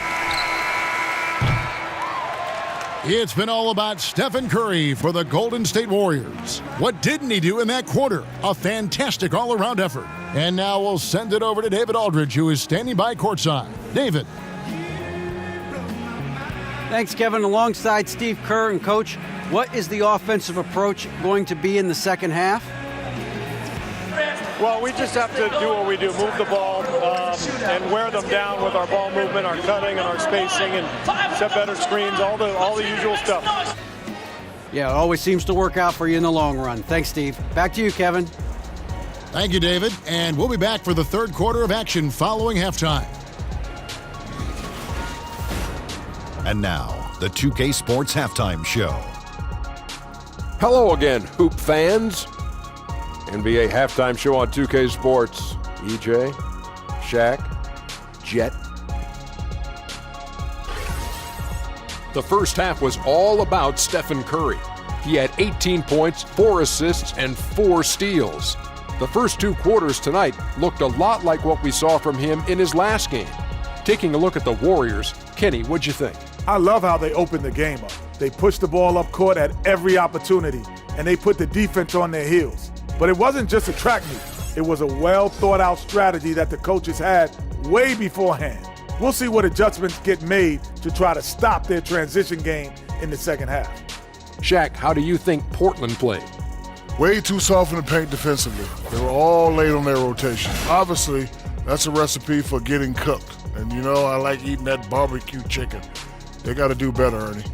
Speaker 6: It's been all about Stephen Curry for the Golden State Warriors. What didn't he do in that quarter? A fantastic all-around effort. And now we'll send it over to David Aldridge, who is standing by courtside. David.
Speaker 9: Thanks, Kevin. Alongside Steve Kerr and Coach, what is the offensive approach going to be in the second half?
Speaker 12: Well, we just have to do what we do, move the ball and wear them down with our ball movement, our cutting, and our spacing, and set better screens, all the usual stuff.
Speaker 9: Yeah, it always seems to work out for you in the long run. Thanks, Steve. Back to you, Kevin.
Speaker 6: Thank you, David. And we'll be back for the third quarter of action following halftime.
Speaker 13: And now, the 2K Sports Halftime Show.
Speaker 2: Hello again, Hoop fans. NBA Halftime Show on 2K Sports. EJ, Shaq, Jet. The first half was all about Stephen Curry. He had 18 points, 4 assists, and 4 steals. The first 2 quarters tonight looked a lot like what we saw from him in his last game. Taking a look at the Warriors, Kenny, what'd you think?
Speaker 14: I love how they opened the game up. They pushed the ball up court at every opportunity, and they put the defense on their heels. But it wasn't just a track meet. It was a well-thought-out strategy that the coaches had way beforehand. We'll see what adjustments get made to try to stop their transition game in the second half.
Speaker 2: Shaq, how do you think Portland played?
Speaker 4: Way too soft in the paint defensively. They were all late on their rotation. Obviously, that's a recipe for getting cooked. And you know, I like eating that barbecue chicken. They got to do better, Ernie.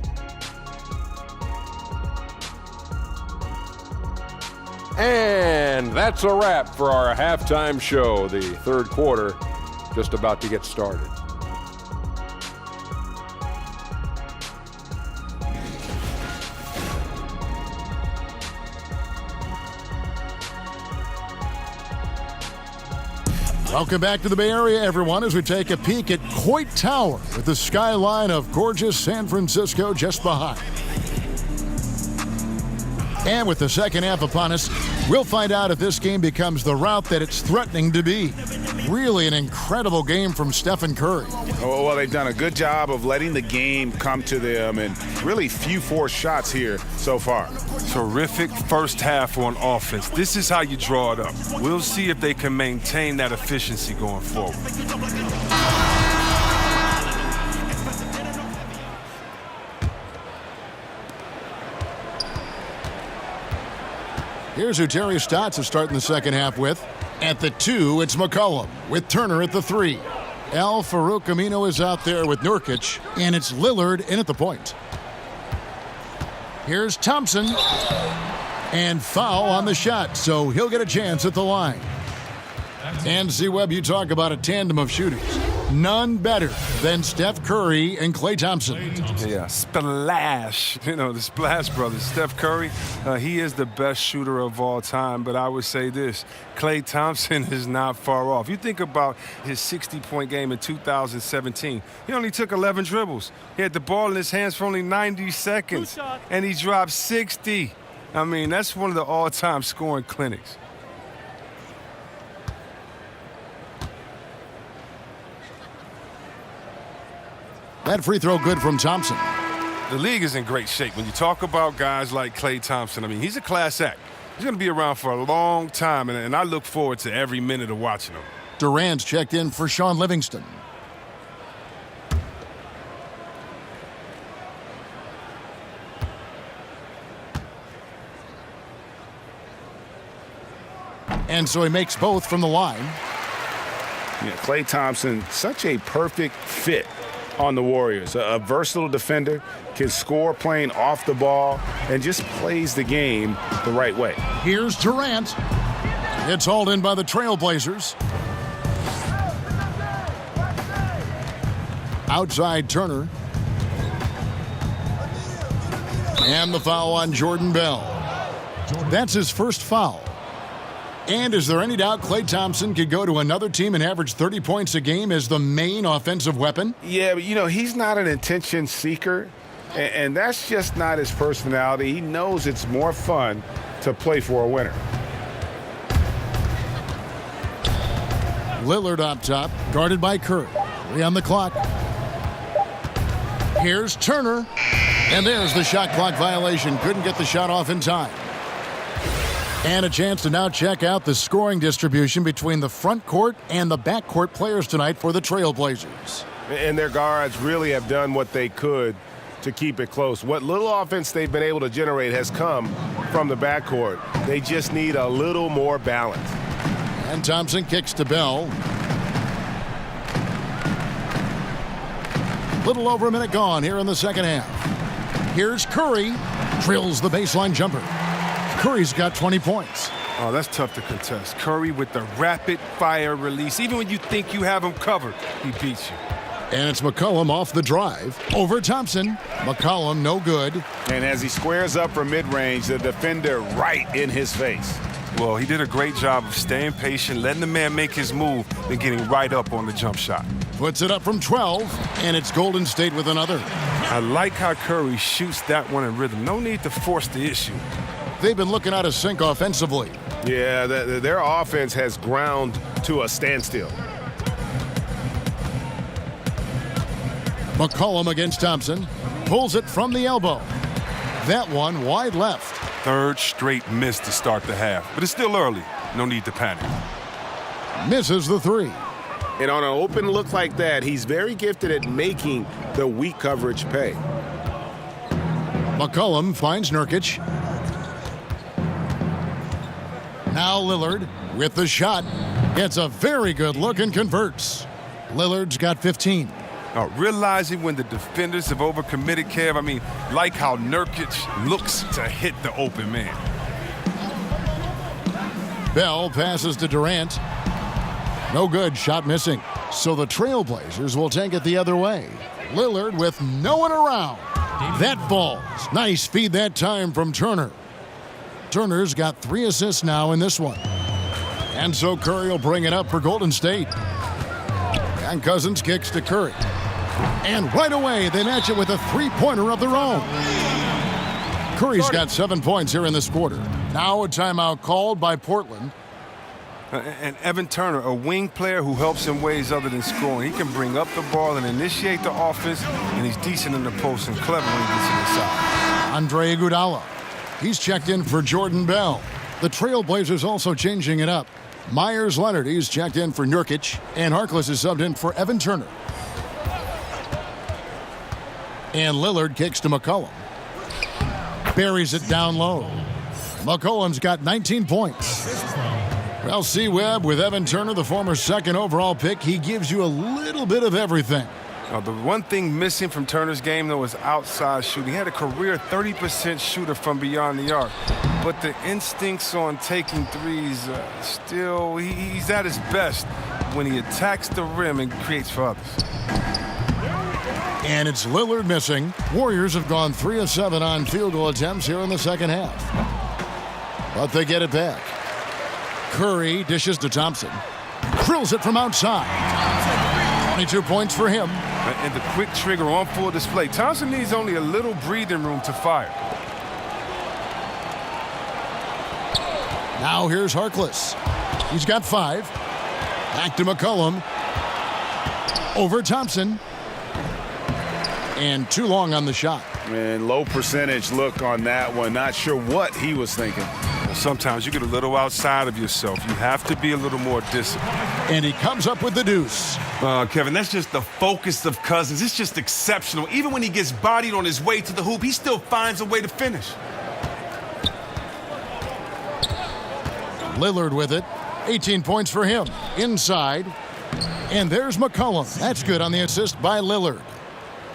Speaker 2: And that's a wrap for our halftime show. The third quarter just about to get started.
Speaker 6: Welcome back to the Bay Area, everyone, as we take a peek at Coit Tower with the skyline of gorgeous San Francisco just behind. And with the second half upon us, we'll find out if this game becomes the route that it's threatening to be. Really an incredible game from Stephen Curry.
Speaker 10: Oh, well, they've done a good job of letting the game come to them, and really few forced shots here so far.
Speaker 8: Terrific first half on offense. This is how you draw it up. We'll see if they can maintain that efficiency going forward.
Speaker 6: Here's who Terry Stotts is starting the second half with. At the 2, it's McCollum, with Turner at the 3. Al Farouk Amino is out there with Nurkic, and it's Lillard in at the point. Here's Thompson, and foul on the shot, so he'll get a chance at the line. And C-Webb, you talk about a tandem of shooters. None better than Steph Curry and Klay Thompson.
Speaker 8: Yeah, splash. You know, the Splash Brothers. Steph Curry, he is the best shooter of all time, but I would say this, Klay Thompson is not far off. You think about his 60-point game in 2017. He only took 11 dribbles. He had the ball in his hands for only 90 seconds, and he dropped 60. I mean, that's one of the all-time scoring clinics.
Speaker 6: That free throw good from Thompson.
Speaker 8: The league is in great shape. When you talk about guys like Klay Thompson, I mean, he's a class act. He's going to be around for a long time, and I look forward to every minute of watching him.
Speaker 6: Durant's checked in for Sean Livingston. And so he makes both from the line.
Speaker 10: Yeah, Klay Thompson, such a perfect fit on the Warriors. A versatile defender, can score playing off the ball, and just plays the game the right way.
Speaker 6: Here's Durant. It's hauled in by the Trailblazers. Outside Turner. And the foul on Jordan Bell. That's his first foul. And is there any doubt Klay Thompson could go to another team and average 30 points a game as the main offensive weapon?
Speaker 10: Yeah, but he's not an attention seeker, and that's just not his personality. He knows it's more fun to play for a winner.
Speaker 6: Lillard up top, guarded by Curry. 3 on the clock. Here's Turner. And there's the shot clock violation. Couldn't get the shot off in time. And a chance to now check out the scoring distribution between the front court and the back court players tonight for the Trailblazers.
Speaker 7: And their guards really have done what they could to keep it close. What little offense they've been able to generate has come from the backcourt. They just need a little more balance.
Speaker 6: And Thompson kicks to Bell. Little over a minute gone here in the second half. Here's Curry. Drills the baseline jumper. Curry's got 20 points.
Speaker 8: Oh, that's tough to contest. Curry with the rapid-fire release. Even when you think you have him covered, he beats you.
Speaker 6: And it's McCollum off the drive. Over Thompson. McCollum no good.
Speaker 10: And as he squares up from mid-range, the defender right in his face.
Speaker 8: Well, he did a great job of staying patient, letting the man make his move, and getting right up on the jump shot.
Speaker 6: Puts it up from 12, and it's Golden State with another.
Speaker 8: I like how Curry shoots that one in rhythm. No need to force the issue.
Speaker 6: They've been looking out of sync offensively.
Speaker 7: Yeah, their offense has ground to a standstill.
Speaker 6: McCollum against Thompson. Pulls it from the elbow. That one wide left.
Speaker 8: Third straight miss to start the half, but it's still early. No need to panic.
Speaker 6: Misses the three.
Speaker 7: And on an open look like that, he's very gifted at making the weak coverage pay.
Speaker 6: McCollum finds Nurkic. Now Lillard with the shot. Gets a very good look and converts. Lillard's got 15.
Speaker 8: Realizing when the defenders have overcommitted, Kev, I mean, like how Nurkic looks to hit the open man.
Speaker 6: Bell passes to Durant. No good, shot missing. So the Trailblazers will take it the other way. Lillard with no one around. That falls. Nice feed that time from Turner. Turner's got 3 assists now in this one. And so Curry will bring it up for Golden State. And Cousins kicks to Curry. And right away, they match it with a three-pointer of their own. Curry's got 7 points here in this quarter. Now a timeout called by Portland.
Speaker 8: And Evan Turner, a wing player who helps in ways other than scoring. He can bring up the ball and initiate the offense, and he's decent in the post and clever when he gets inside.
Speaker 6: Andre Iguodala. He's checked in for Jordan Bell. The Trailblazers also changing it up. Myers Leonard, he's checked in for Nurkic, and Harkless is subbed in for Evan Turner. And Lillard kicks to McCollum. Buries it down low. McCollum's got 19 points. Well, C-Webb with Evan Turner, the former second overall pick, he gives you a little bit of everything.
Speaker 8: The one thing missing from Turner's game, though, is outside shooting. He had a career 30% shooter from beyond the arc. But the instincts on taking threes, still, he's at his best when he attacks the rim and creates for others.
Speaker 6: And it's Lillard missing. Warriors have gone 3 of 7 on field goal attempts here in the second half. But they get it back. Curry dishes to Thompson. Drills it from outside. 22 points for him.
Speaker 8: And the quick trigger on full display. Thompson needs only a little breathing room to fire.
Speaker 6: Now here's Harkless. He's got 5. Back to McCollum. Over Thompson. And too long on the shot.
Speaker 10: And low percentage look on that one. Not sure what he was thinking.
Speaker 8: Sometimes you get a little outside of yourself. You have to be a little more disciplined.
Speaker 6: And he comes up with the deuce.
Speaker 15: Kevin, that's just the focus of Cousins. It's just exceptional. Even when he gets bodied on his way to the hoop, he still finds a way to finish.
Speaker 6: Lillard with it. 18 points for him. Inside. And there's McCollum. That's good on the assist by Lillard.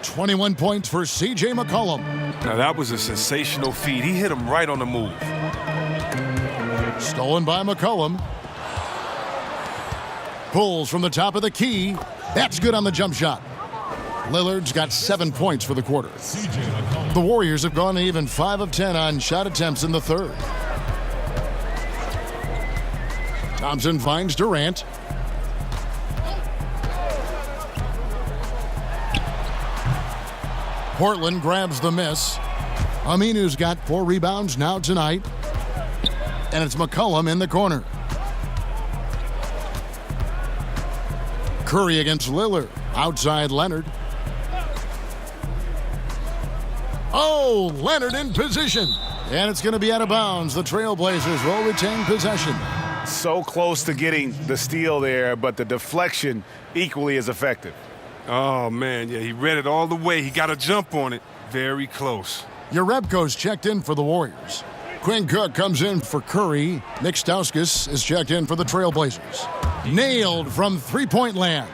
Speaker 6: 21 points for C.J. McCollum.
Speaker 8: Now, that was a sensational feed. He hit him right on the move.
Speaker 6: Stolen by McCollum. Pulls from the top of the key. That's good on the jump shot. Lillard's got 7 points for the quarter. The Warriors have gone even 5 of 10 on shot attempts in the third. Thompson finds Durant. Portland grabs the miss. Aminu's got 4 rebounds now tonight. And it's McCollum in the corner. Curry against Lillard. Outside Leonard. Oh, Leonard in position. And it's going to be out of bounds. The Trailblazers will retain possession.
Speaker 10: So close to getting the steal there, but the deflection equally as effective.
Speaker 8: Oh, man, yeah, he read it all the way. He got a jump on it. Very close.
Speaker 6: Jerebko's checked in for the Warriors. Quinn Cook comes in for Curry. Nick Stauskas is checked in for the Trailblazers. Nailed from three-point land.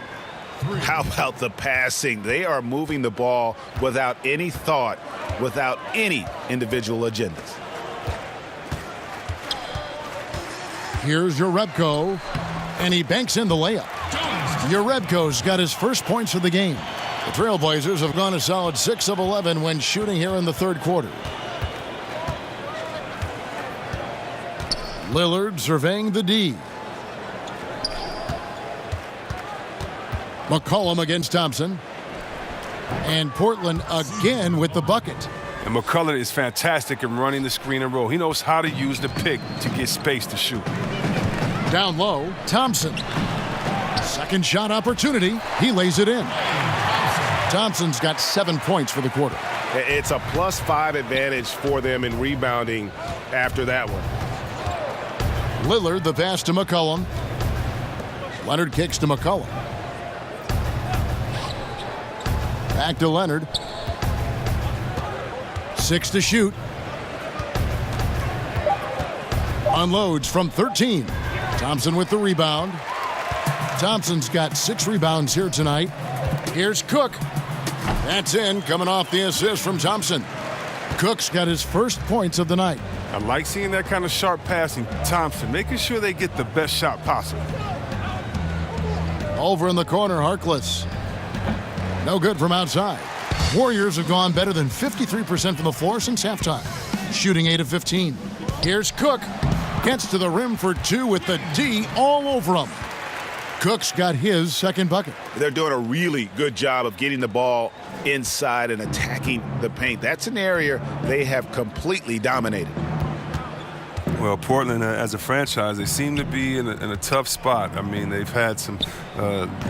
Speaker 10: How about the passing? They are moving the ball without any thought, without any individual agendas.
Speaker 6: Here's Jerebko, and he banks in the layup. Jerebko's got his first points of the game. The Trailblazers have gone a solid 6 of 11 when shooting here in the third quarter. Lillard surveying the D. McCollum against Thompson. And Portland again with the bucket.
Speaker 8: And McCullough is fantastic in running the screen and roll. He knows how to use the pick to get space to shoot.
Speaker 6: Down low, Thompson. Second shot opportunity. He lays it in. Thompson's got 7 points for the quarter.
Speaker 7: It's a +5 advantage for them in rebounding after that one.
Speaker 6: Lillard, the pass to McCollum. Leonard kicks to McCollum. Back to Leonard. 6 to shoot. Unloads from 13. Thompson with the rebound. Thompson's got 6 rebounds here tonight. Here's Cook. That's in, coming off the assist from Thompson. Cook's got his first points of the night.
Speaker 8: I like seeing that kind of sharp passing. Thompson, making sure they get the best shot possible.
Speaker 6: Over in the corner, Harkless. No good from outside. Warriors have gone better than 53% from the floor since halftime. Shooting 8 of 15. Here's Cook. Gets to the rim for 2 with the D all over him. Cook's got his second bucket.
Speaker 10: They're doing a really good job of getting the ball inside and attacking the paint. That's an area they have completely dominated.
Speaker 8: Well, Portland, as a franchise, they seem to be in a tough spot. I mean, they've had some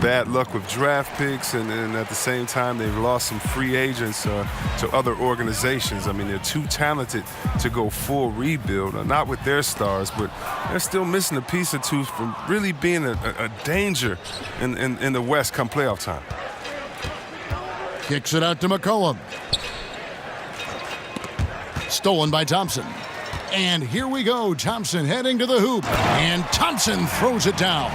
Speaker 8: bad luck with draft picks, and at the same time, they've lost some free agents to other organizations. I mean, they're too talented to go full rebuild, not with their stars, but they're still missing a piece or two from really being a danger in the West come playoff time.
Speaker 6: Kicks it out to McCollum. Stolen by Thompson. And here we go. Thompson heading to the hoop. And Thompson throws it down.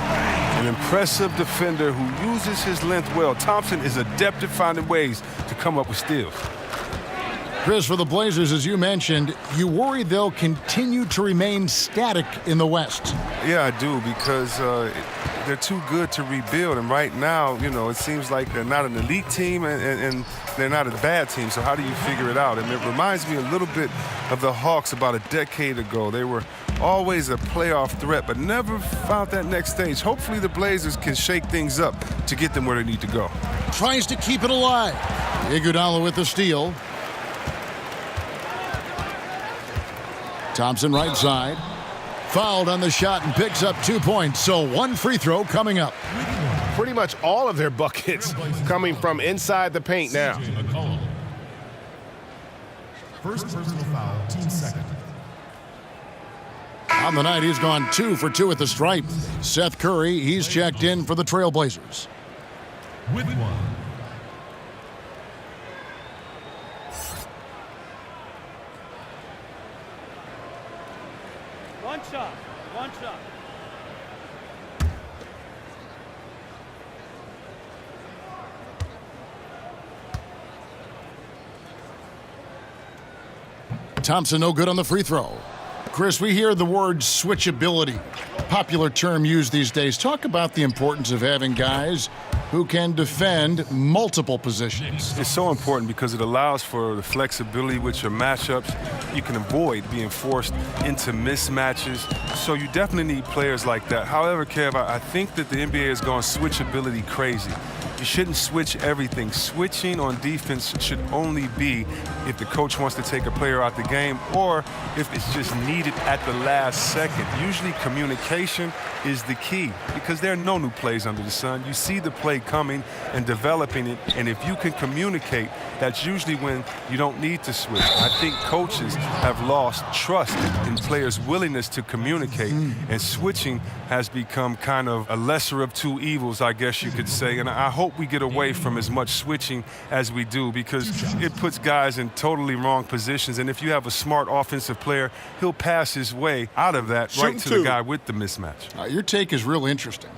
Speaker 8: An impressive defender who uses his length well. Thompson is adept at finding ways to come up with steals.
Speaker 6: Chris, for the Blazers, as you mentioned, you worry they'll continue to remain static in the West.
Speaker 8: Yeah, I do, because they're too good to rebuild. And right now, you know, it seems like they're not an elite team and they're not a bad team. So how do you figure it out? And it reminds me a little bit of the Hawks about a decade ago. They were always a playoff threat, but never found that next stage. Hopefully the Blazers can shake things up to get them where they need to go.
Speaker 6: Tries to keep it alive. Iguodala with the steal. Thompson right side. Fouled on the shot and picks up 2 points. So 1 free throw coming up.
Speaker 7: pretty much all of their buckets coming from inside the paint now.
Speaker 13: First personal foul, team second.
Speaker 6: On the night, he's gone 2 for 2 at the stripe. Seth Curry, he's checked in for the Trailblazers.
Speaker 13: With one.
Speaker 12: One shot.
Speaker 6: Thompson no good on the free throw. Chris, we hear the word switchability, popular term used these days. Talk about the importance of having guys who can defend multiple positions.
Speaker 8: It's so important because it allows for the flexibility with your matchups. You can avoid being forced into mismatches. So you definitely need players like that. However, Kev, I think that the NBA has gone switchability crazy. You shouldn't switch everything. Switching on defense should only be if the coach wants to take a player out the game or if it's just needed at the last second. Usually communication is the key because there are no new plays under the sun. You see the play coming and developing it, and if you can communicate, that's usually when you don't need to switch. I think coaches have lost trust in players' willingness to communicate, and switching has become kind of a lesser of two evils, I guess you could say. And I hope we get away from as much switching as we do because it puts guys in totally wrong positions. And if you have a smart offensive player, he'll pass his way out of that right to the guy with the mismatch.
Speaker 6: Your take is real interesting.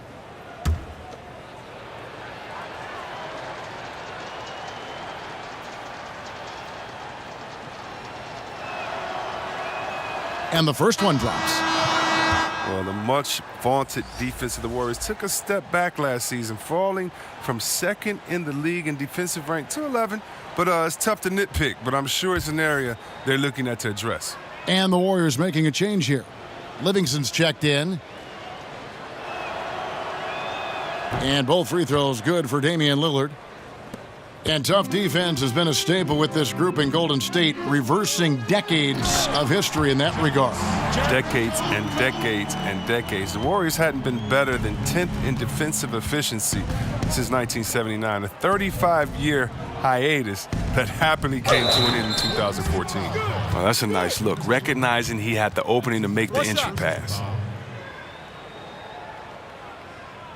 Speaker 6: And the first one drops.
Speaker 8: Well, the much vaunted defense of the Warriors took a step back last season, falling from second in the league in defensive rank to 11. But it's tough to nitpick, but I'm sure it's an area they're looking at to address.
Speaker 6: And the Warriors making a change here. Livingston's checked in. And both free throws good for Damian Lillard. And tough defense has been a staple with this group in Golden State, reversing decades of history in that regard.
Speaker 8: Decades and decades and decades. The Warriors hadn't been better than 10th in defensive efficiency since 1979, a 35-year hiatus that happily came to an end in 2014. Well, that's a nice look, recognizing he had the opening to make the entry pass.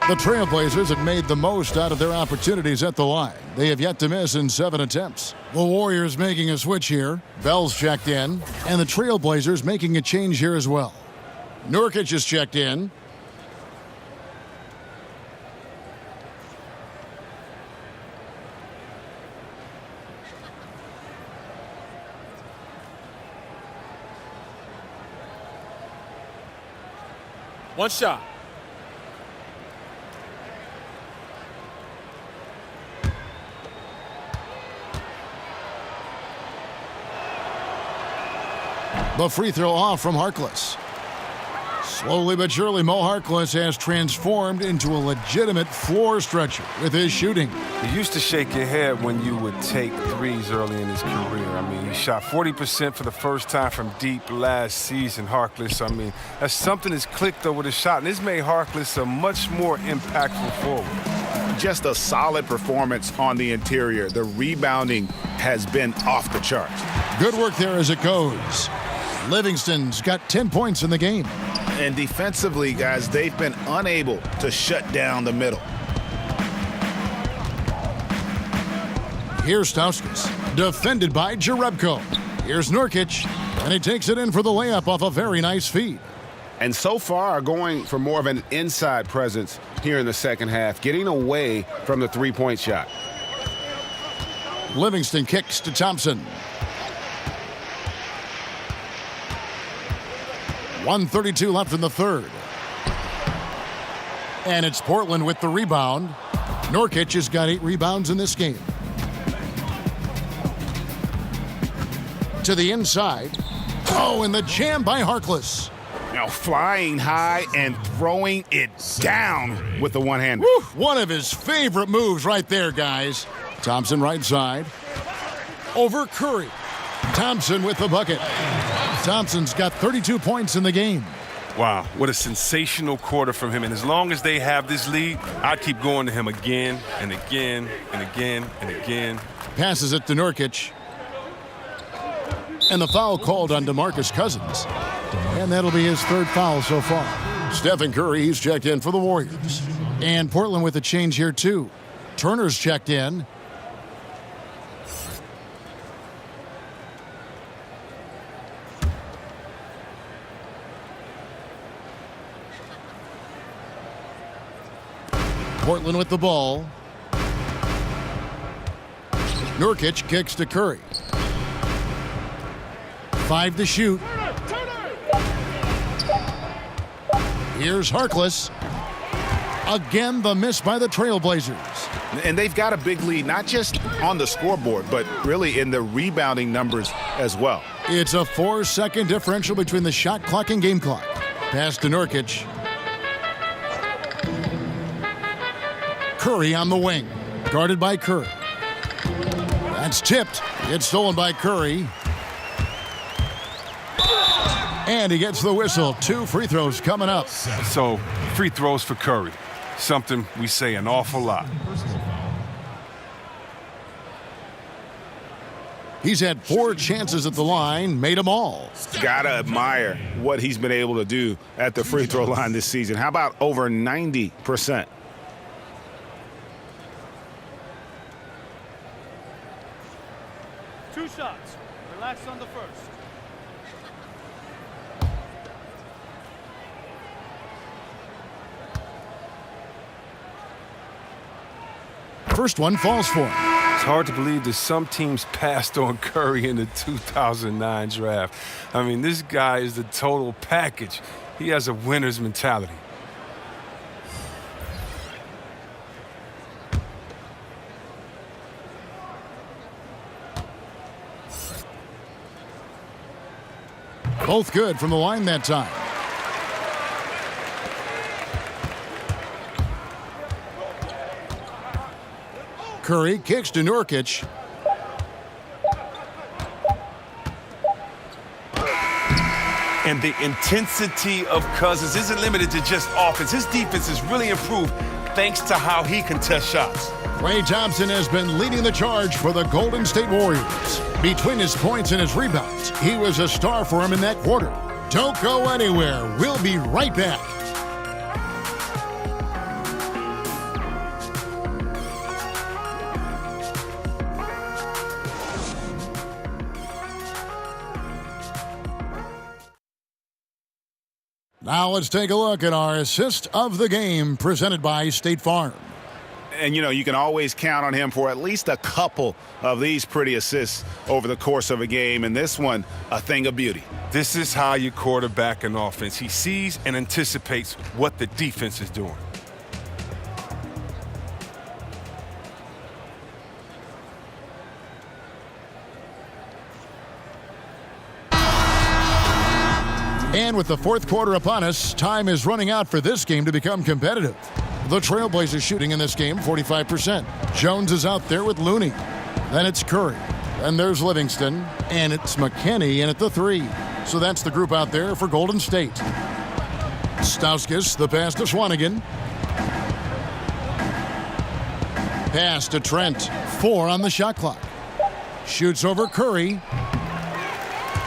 Speaker 6: The Trailblazers have made the most out of their opportunities at the line. They have yet to miss in 7 attempts. The Warriors making a switch here. Bell's checked in. And the Trailblazers making a change here as well. Nurkic is checked in.
Speaker 3: One shot.
Speaker 6: The free throw off from Harkless. Slowly but surely, Mo Harkless has transformed into a legitimate floor stretcher with his shooting.
Speaker 8: He used to shake your head when you would take threes early in his career. I mean, he shot 40% for the first time from deep last season, Harkless. I mean, that's something that's clicked over the shot, and this made Harkless a much more impactful forward.
Speaker 10: Just a solid performance on the interior. The rebounding has been off the charts.
Speaker 6: Good work there as it goes. Livingston's got 10 points in the game.
Speaker 10: And defensively, guys, they've been unable to shut down the middle.
Speaker 6: Here's Stauskas, defended by Jerebko. Here's Nurkic, and he takes it in for the layup off a very nice feed.
Speaker 10: And so far, going for more of an inside presence here in the second half, getting away from the three-point shot.
Speaker 6: Livingston kicks to Thompson. 1:32 left in the third. And it's Portland with the rebound. Nurkic has got 8 rebounds in this game. To the inside. Oh, and the jam by Harkless.
Speaker 10: Now flying high and throwing it down with the one-hander.
Speaker 6: One of his favorite moves right there, guys. Thompson right side. Over Curry. Thompson with the bucket. Thompson's got 32 points in the game.
Speaker 8: Wow, what a sensational quarter from him. And as long as they have this lead, I'd keep going to him again and again and again and again.
Speaker 6: Passes it to Nurkic. And the foul called on DeMarcus Cousins. And that'll be his third foul so far. Stephen Curry, he's checked in for the Warriors. And Portland with a change here too. Turner's checked in. Portland with the ball. Nurkic kicks to Curry. 5 to shoot. Here's Harkless. Again, the miss by the Trailblazers.
Speaker 10: And they've got a big lead, not just on the scoreboard, but really in the rebounding numbers as well.
Speaker 6: It's a 4-second differential between the shot clock and game clock. Pass to Nurkic. Curry on the wing. Guarded by Curry. That's tipped. It's stolen by Curry. And he gets the whistle. 2 free throws coming up.
Speaker 8: So, free throws for Curry. Something we say an awful lot.
Speaker 6: He's had 4 chances at the line, made them all.
Speaker 10: Gotta admire what he's been able to do at the free throw line this season. How about over 90%?
Speaker 12: Two shots. Relax on the first.
Speaker 6: First one falls for him.
Speaker 8: It's hard to believe that some teams passed on Curry in the 2009 draft. I mean, this guy is the total package. He has a winner's mentality.
Speaker 6: Both good from the line that time. Curry kicks to Nurkic.
Speaker 15: And the intensity of Cousins isn't limited to just offense. His defense has really improved thanks to how he contests shots.
Speaker 6: Klay Thompson has been leading the charge for the Golden State Warriors. Between his points and his rebounds, he was a star for him in that quarter. Don't go anywhere. We'll be right back. Now let's take a look at our assist of the game presented by State Farm.
Speaker 10: And, you know, you can always count on him for at least a couple of these pretty assists over the course of a game. And this one, a thing of beauty.
Speaker 8: This is how you quarterback an offense. He sees and anticipates what the defense is doing.
Speaker 6: And with the fourth quarter upon us, time is running out for this game to become competitive. The Trailblazers shooting in this game, 45%. Jones is out there with Looney. Then it's Curry. And there's Livingston. And it's McKinney in at the 3. So that's the group out there for Golden State. Stauskas, the pass to Swanigan. Pass to Trent. 4 on the shot clock. Shoots over Curry.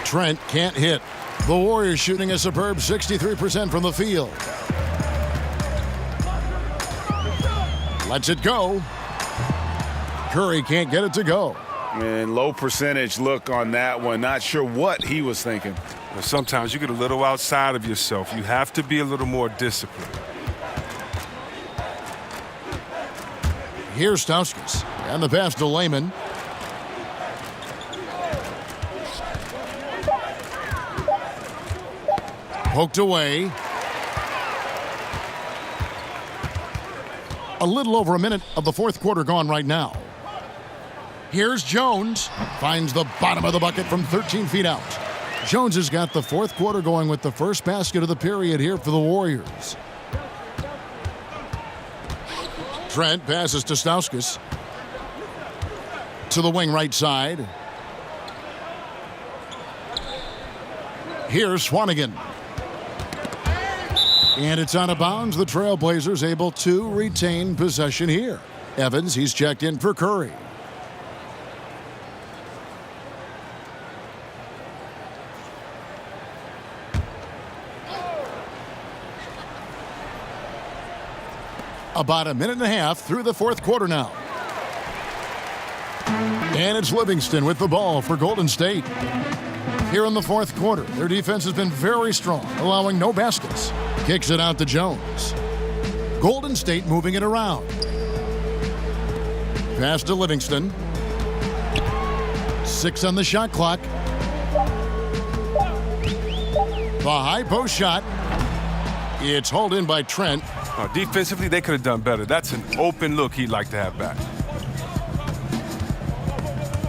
Speaker 6: Trent can't hit. The Warriors shooting a superb 63% from the field. Lets it go. Curry can't get it to go.
Speaker 10: And low percentage look on that one. Not sure what he was thinking.
Speaker 8: Well, sometimes you get a little outside of yourself. You have to be a little more disciplined.
Speaker 6: Here's Stauskas. And the pass to Layman. Poked away. A little over a minute of the fourth quarter gone right now. Here's Jones. Finds the bottom of the bucket from 13 feet out. Jones has got the fourth quarter going with the first basket of the period here for the Warriors. Trent passes to Stauskas. To the wing right side. Here's Swanigan. And it's out of bounds. The Trailblazers able to retain possession here. Evans, he's checked in for Curry. About a minute and a half through the fourth quarter now. And it's Livingston with the ball for Golden State. Here in the fourth quarter, their defense has been very strong, allowing no baskets. Kicks it out to Jones. Golden State moving it around. Pass to Livingston. 6 on the shot clock. The high post shot. It's hauled in by Trent.
Speaker 8: Defensively, they could have done better. That's an open look he'd like to have back.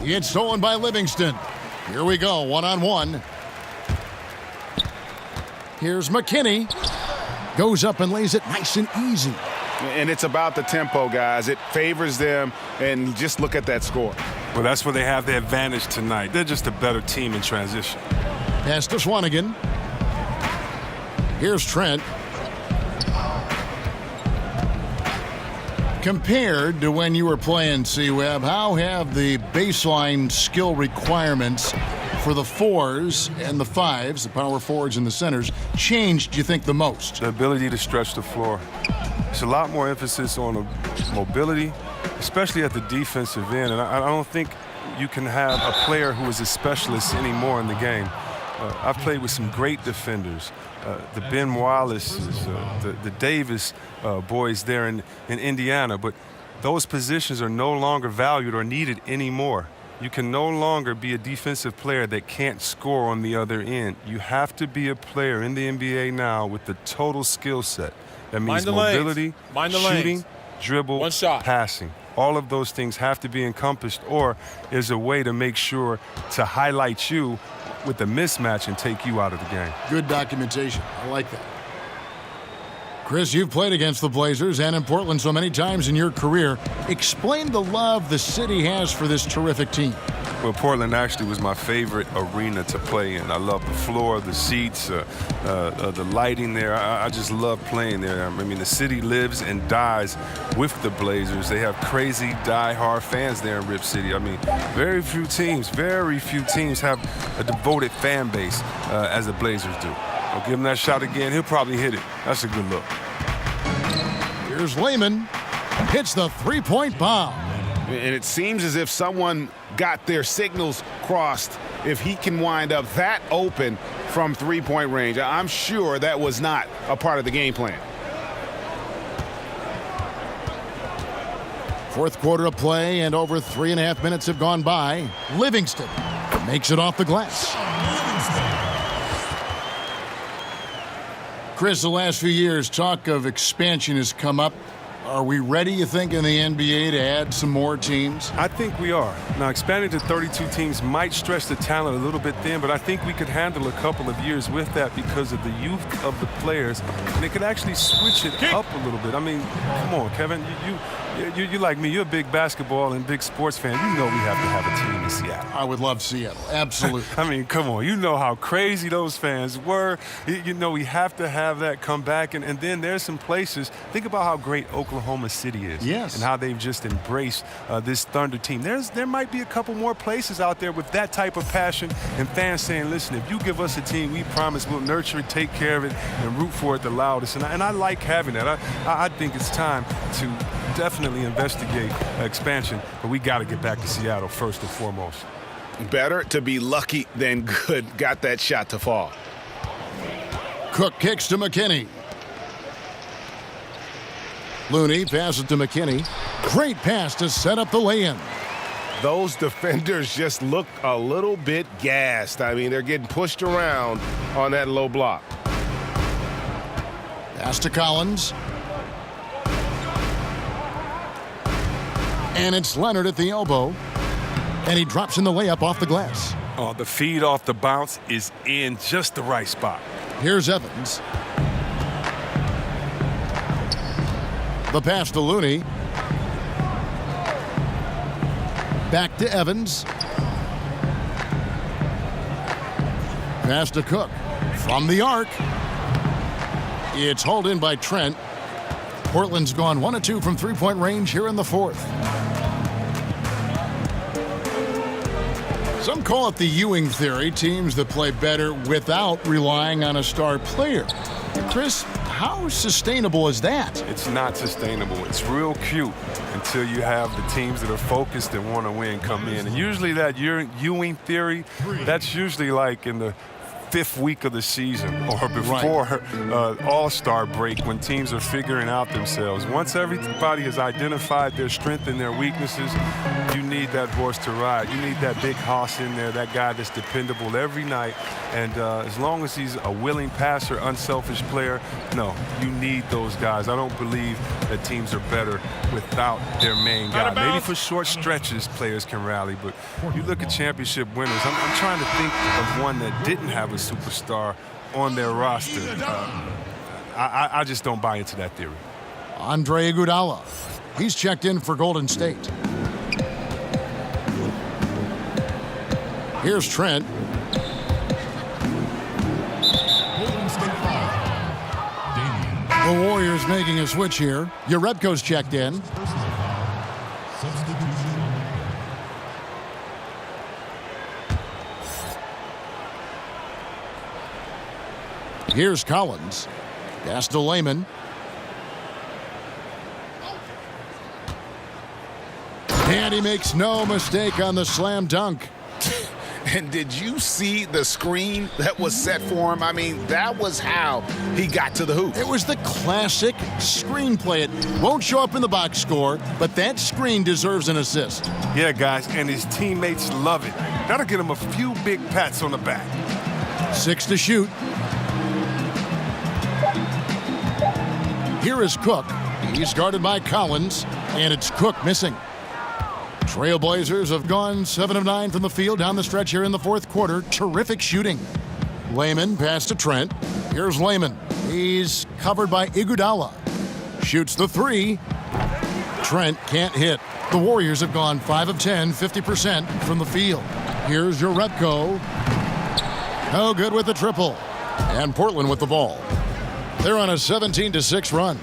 Speaker 6: It's stolen by Livingston. Here we go, one-on-one. Here's McKinney. Goes up and lays it nice and easy.
Speaker 10: And it's about the tempo, guys. It favors them, and just look at that score.
Speaker 8: Well, that's where they have the advantage tonight. They're just a better team in transition.
Speaker 6: Pass to Swanigan. Here's Trent. Compared to when you were playing C-Web, how have the baseline skill requirements for the 4s and the 5s, the power forwards and the centers, changed, do you think, the most?
Speaker 8: The ability to stretch the floor. There's a lot more emphasis on mobility, especially at the defensive end. And I don't think you can have a player who is a specialist anymore in the game. I've played with some great defenders. The Ben Wallaces, the Davis boys there in Indiana, but those positions are no longer valued or needed anymore. You can no longer be a defensive player that can't score on the other end. You have to be a player in the NBA now with the total skill set. That means mobility, shooting, dribble, passing. All of those things have to be encompassed, or is a way to make sure to highlight you with the mismatch and take you out of the game.
Speaker 6: Good documentation. I like that. Chris, you've played against the Blazers and in Portland so many times in your career. Explain the love the city has for this terrific team.
Speaker 8: Well, Portland actually was my favorite arena to play in. I love the floor, the seats, the lighting there. I just love playing there. I mean, the city lives and dies with the Blazers. They have crazy, die-hard fans there in Rip City. I mean, very few teams have a devoted fan base as the Blazers do. I'll give him that shot again. He'll probably hit it. That's a good look.
Speaker 6: Here's Lehman. Hits the three-point bomb.
Speaker 10: And it seems as if someone got their signals crossed if he can wind up that open from three-point range. I'm sure that was not a part of the game plan.
Speaker 6: Fourth quarter of play, and over 3.5 minutes have gone by. Livingston makes it off the glass. Chris, the last few years, talk of expansion has come up. Are we ready, you think, in the NBA to add some more teams?
Speaker 8: I think we are. Now, expanding to 32 teams might stretch the talent a little bit thin, but I think we could handle a couple of years with that because of the youth of the players. And they could actually switch it up a little bit. I mean, come on, Kevin. You like me. You're a big basketball and big sports fan. You know we have to have a team in Seattle.
Speaker 6: I would love Seattle. Absolutely.
Speaker 8: I mean, come on. You know how crazy those fans were. You know we have to have that come back. And then there's some places. Think about how great Oklahoma City is.
Speaker 6: Yes.
Speaker 8: And how they've just embraced this Thunder team. There might be a couple more places out there with that type of passion and fans saying, listen, if you give us a team, we promise we'll nurture it, take care of it, and root for it the loudest. And I like having that. I think it's time to definitely investigate expansion, but we got to get back to Seattle first and foremost.
Speaker 10: Better to be lucky than good. Got that shot to fall.
Speaker 6: Cook kicks to McKinney. Looney passes to McKinney. Great pass to set up the lay-in.
Speaker 10: Those defenders just look a little bit gassed. I mean, they're getting pushed around on that low block.
Speaker 6: Pass to Collins. And it's Leonard at the elbow. And he drops in the layup off the glass.
Speaker 8: Oh, the feed off the bounce is in just the right spot.
Speaker 6: Here's Evans. The pass to Looney. Back to Evans. Pass to Cook. From the arc. It's hauled in by Trent. Portland's gone 1 of 2 from three-point range here in the fourth. Some call it the Ewing theory, teams that play better without relying on a star player. Chris, how sustainable is that?
Speaker 8: It's not sustainable. It's real cute until you have the teams that are focused and want to win come in. And usually that Ewing theory, that's usually like in the 5th week of the season or before All-Star break when teams are figuring out themselves. Once everybody has identified their strength and their weaknesses, you need that horse to ride. You need that big hoss in there, that guy that's dependable every night. And as long as he's a willing passer, unselfish player, no, you need those guys. I don't believe that teams are better without their main guy. Maybe for short stretches, players can rally, but you look at championship winners. I'm trying to think of one that didn't have a superstar on their roster. I just don't buy into that theory.
Speaker 6: Andre Iguodala. He's checked in for Golden State. Here's Trent. The Warriors making a switch here. Jerebko's checked in. Here's Collins. Pass to Layman. And he makes no mistake on the slam dunk.
Speaker 10: And did you see the screen that was set for him? I mean, that was how he got to the hoop.
Speaker 6: It was the classic screenplay. It won't show up in the box score, but that screen deserves an assist.
Speaker 8: Yeah, guys, and his teammates love it. That'll get him a few big pats on the back.
Speaker 6: 6 to shoot. Here is Cook. He's guarded by Collins, and it's Cook missing. Trailblazers have gone 7 of 9 from the field down the stretch here in the fourth quarter. Terrific shooting. Layman pass to Trent. Here's Layman. He's covered by Iguodala. Shoots the 3. Trent can't hit. The Warriors have gone 5 of 10, 50% from the field. Here's Jerebko. No good with the triple. And Portland with the ball. They're on a 17-6 run.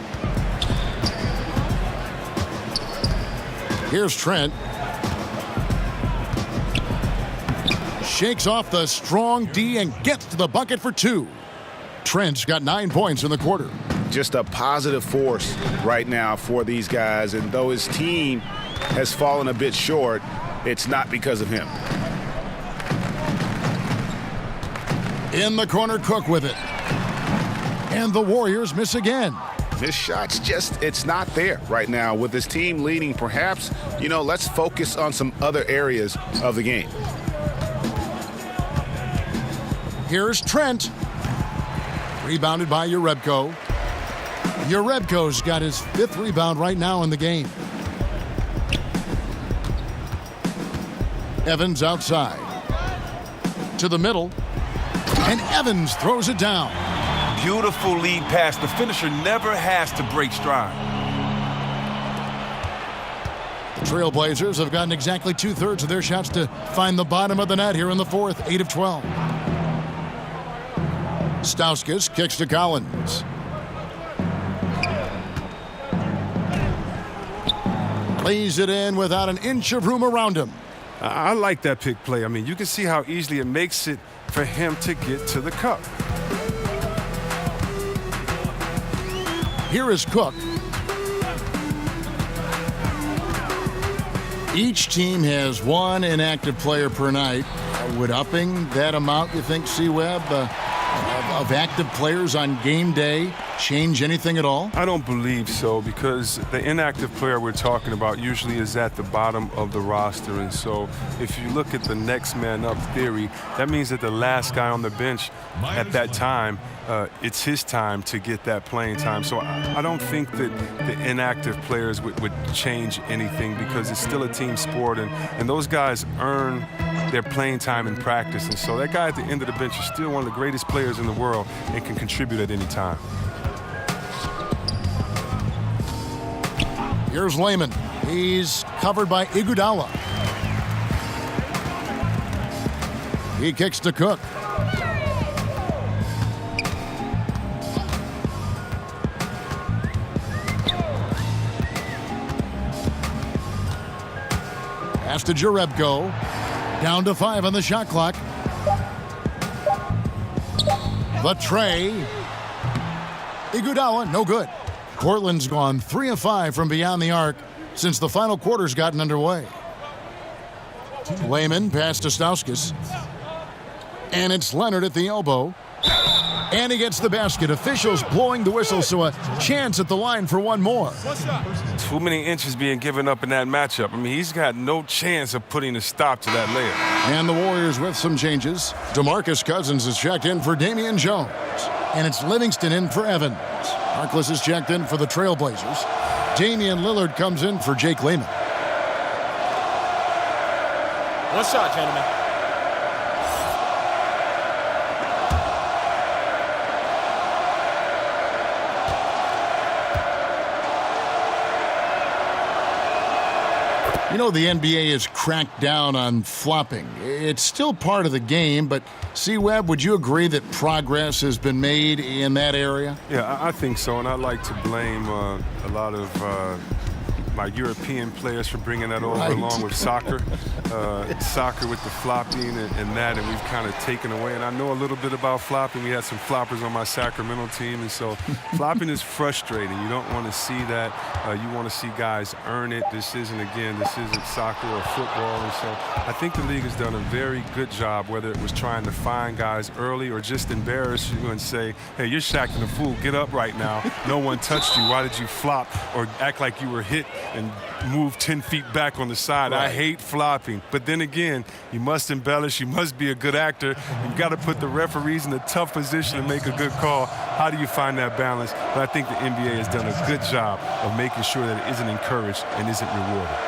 Speaker 6: Here's Trent. Shakes off the strong D and gets to the bucket for 2. Trent's got 9 points in the quarter.
Speaker 10: Just a positive force right now for these guys. And though his team has fallen a bit short, it's not because of him.
Speaker 6: In the corner, Cook with it. And the Warriors miss again.
Speaker 10: This shot's just, it's not there right now. With his team leading, perhaps, let's focus on some other areas of the game.
Speaker 6: Here's Trent. Rebounded by Jerebko. Jerebko's got his 5th rebound right now in the game. Evans outside. To the middle. And Evans throws it down.
Speaker 15: Beautiful lead pass. The finisher never has to break stride.
Speaker 6: The Trailblazers have gotten exactly 2/3 of their shots to find the bottom of the net here in the fourth, 8 of 12. Stauskas kicks to Collins. Lays it in without an inch of room around him.
Speaker 8: I like that pick play. I mean, you can see how easily it makes it for him to get to the cup.
Speaker 6: Here is Cook. Each team has 1 inactive player per night. Would upping that amount, you think, C-Web, of active players on game day change anything at all?
Speaker 8: I don't believe so, because the inactive player we're talking about usually is at the bottom of the roster. And so if you look at the next man up theory, that means that the last guy on the bench at that time, it's his time to get that playing time. So I don't think that the inactive players would change anything, because it's still a team sport, and those guys earn their playing time in practice. And so that guy at the end of the bench is still one of the greatest players in the world and can contribute at any time.
Speaker 6: Here's Layman. He's covered by Iguodala. He kicks to Cook. Pass to Jerebko. Down to 5 on the shot clock. The tray. Iguodala, no good. Portland's gone 3 of 5 from beyond the arc since the final quarter's gotten underway. Layman pass to Stauskas. And it's Leonard at the elbow. And he gets the basket. Officials blowing the whistle, so a chance at the line for one more.
Speaker 8: Too many inches being given up in that matchup. I mean, he's got no chance of putting a stop to that layup.
Speaker 6: And the Warriors with some changes. DeMarcus Cousins is checked in for Damian Jones. And it's Livingston in for Evans. Harkless is checked in for the Trailblazers. Damian Lillard comes in for Jake Layman.
Speaker 3: One shot, gentlemen.
Speaker 6: You know, the NBA has cracked down on flopping. It's still part of the game, but C-Webb, would you agree that progress has been made in that area?
Speaker 8: Yeah, I think so, and I'd like to blame a lot of my European players for bringing that over along with soccer. Soccer with the flopping and that, and we've kind of taken away. And I know a little bit about flopping. We had some floppers on my Sacramento team, and so flopping is frustrating. You don't want to see that. You want to see guys earn it. This isn't soccer or football, and so I think the league has done a very good job, whether it was trying to find guys early or just embarrass you and say, hey, you're Shaqtin' a fool. Get up right now. No one touched you. Why did you flop or act like you were hit and move 10 feet back on the side? Right. I hate flopping. But then again, you must embellish. You must be a good actor. You've got to put the referees in a tough position to make a good call. How do you find that balance? But I think the NBA has done a good job of making sure that it isn't encouraged and isn't rewarded.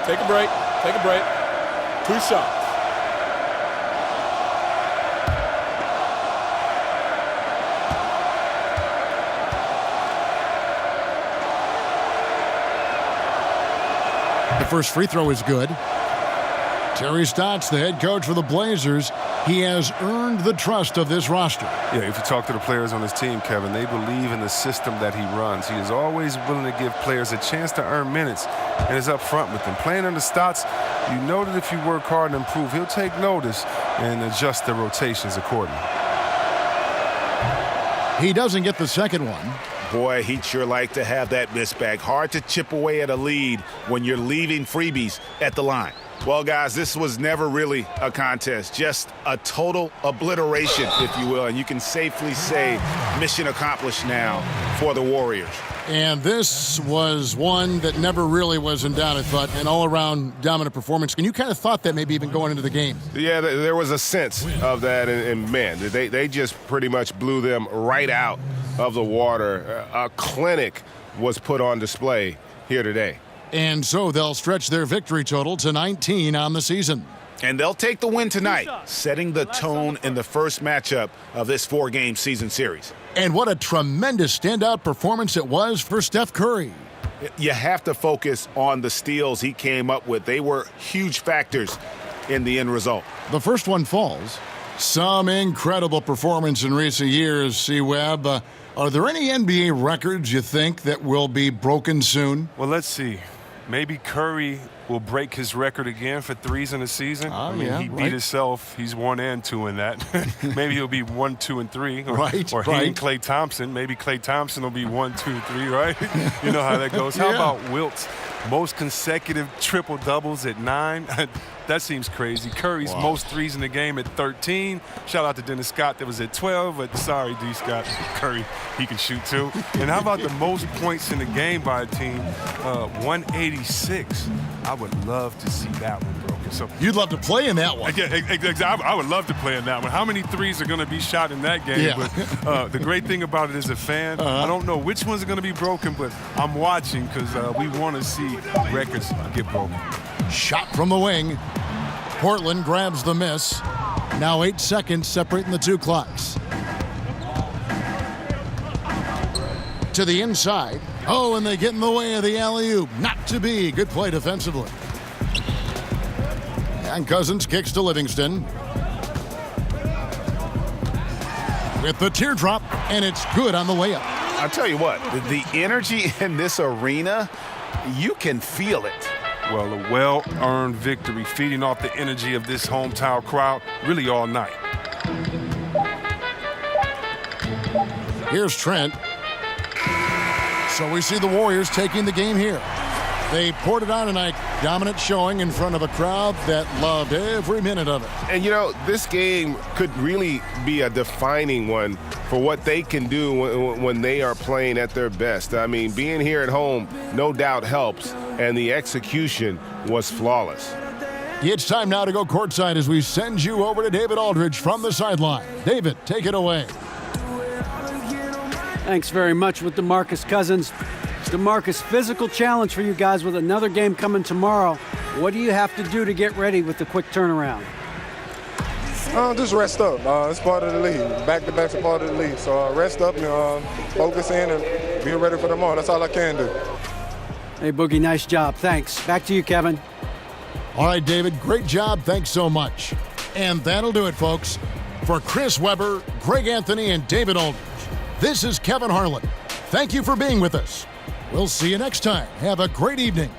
Speaker 3: Take a break. Take a break. 2 shots.
Speaker 6: The first free throw is good. Terry Stotts, the head coach for the Blazers, he has earned the trust of this roster.
Speaker 8: Yeah, if you talk to the players on his team, Kevin, they believe in the system that he runs. He is always willing to give players a chance to earn minutes and is up front with them. Playing under Stotts, you know that if you work hard and improve, he'll take notice and adjust the rotations accordingly.
Speaker 6: He doesn't get the second one.
Speaker 10: Boy, he'd sure like to have that miss back. Hard to chip away at a lead when you're leaving freebies at the line. Well, guys, this was never really a contest, just a total obliteration, if you will. And you can safely say mission accomplished now for the Warriors.
Speaker 6: And this was one that never really was in doubt, I thought, an all-around dominant performance. And you kind of thought that maybe even going into the game.
Speaker 7: Yeah, there was a sense of that, and man, they just pretty much blew them right out of the water. A clinic was put on display here today.
Speaker 6: And so they'll stretch their victory total to 19 on the season.
Speaker 10: And they'll take the win tonight, setting the tone in the first matchup of this 4-game season series.
Speaker 6: And what a tremendous standout performance it was for Steph Curry.
Speaker 10: You have to focus on the steals he came up with. They were huge factors in the end result.
Speaker 6: The first one falls. Some incredible performance in recent years, C-Webb. Are there any NBA records you think that will be broken soon?
Speaker 8: Well, let's see. Maybe Curry will break his record again for threes in a season. He beat himself. He's 1 and 2 in that. Maybe he'll be 1, 2, and 3. Or he and Klay Thompson. Maybe Klay Thompson will be 1, 2, 3, right? You know how that goes. How about Wilt's most consecutive triple-doubles at 9? That seems crazy. Curry's most threes in the game at 13. Shout out to Dennis Scott that was at 12. But sorry, D. Scott. Curry, he can shoot too. And how about the most points in the game by a team? 186. I would love to see that one broken. So
Speaker 6: you'd love to play in that one.
Speaker 8: I would love to play in that one. How many threes are going to be shot in that game?
Speaker 6: Yeah.
Speaker 8: But the great thing about it as a fan, I don't know which ones are going to be broken, but I'm watching because we want to see records get broken.
Speaker 6: Shot from the wing. Portland grabs the miss. Now 8 seconds separating the two clocks. To the inside. Oh, and they get in the way of the alley-oop. Not to be. Good play defensively. And Cousins kicks to Livingston. With the teardrop, and it's good on the way up.
Speaker 10: I'll tell you what, the energy in this arena You can feel it.
Speaker 8: Well, a well-earned victory, feeding off the energy of this hometown crowd really all night.
Speaker 6: Here's Trent. So we see the Warriors taking the game here. They poured it on tonight. Dominant showing in front of a crowd that loved every minute of it.
Speaker 7: And, you know, this game could really be a defining one for what they can do when they are playing at their best. I mean, being here at home no doubt helps, and the execution was flawless.
Speaker 6: It's time now to go courtside as we send you over to David Aldridge from the sideline. David, take it away.
Speaker 9: Thanks very much with DeMarcus Cousins. DeMarcus, physical challenge for you guys with another game coming tomorrow. What do you have to do to get ready with the quick turnaround?
Speaker 16: Just rest up. It's part of the league. Back-to-backs are part of the league. So rest up and focus in and be ready for tomorrow. That's all I can do.
Speaker 9: Hey, Boogie, nice job. Thanks. Back to you, Kevin.
Speaker 6: All right, David, great job. Thanks so much. And that'll do it, folks. For Chris Webber, Greg Anthony, and David Aldridge, this is Kevin Harlan. Thank you for being with us. We'll see you next time. Have a great evening.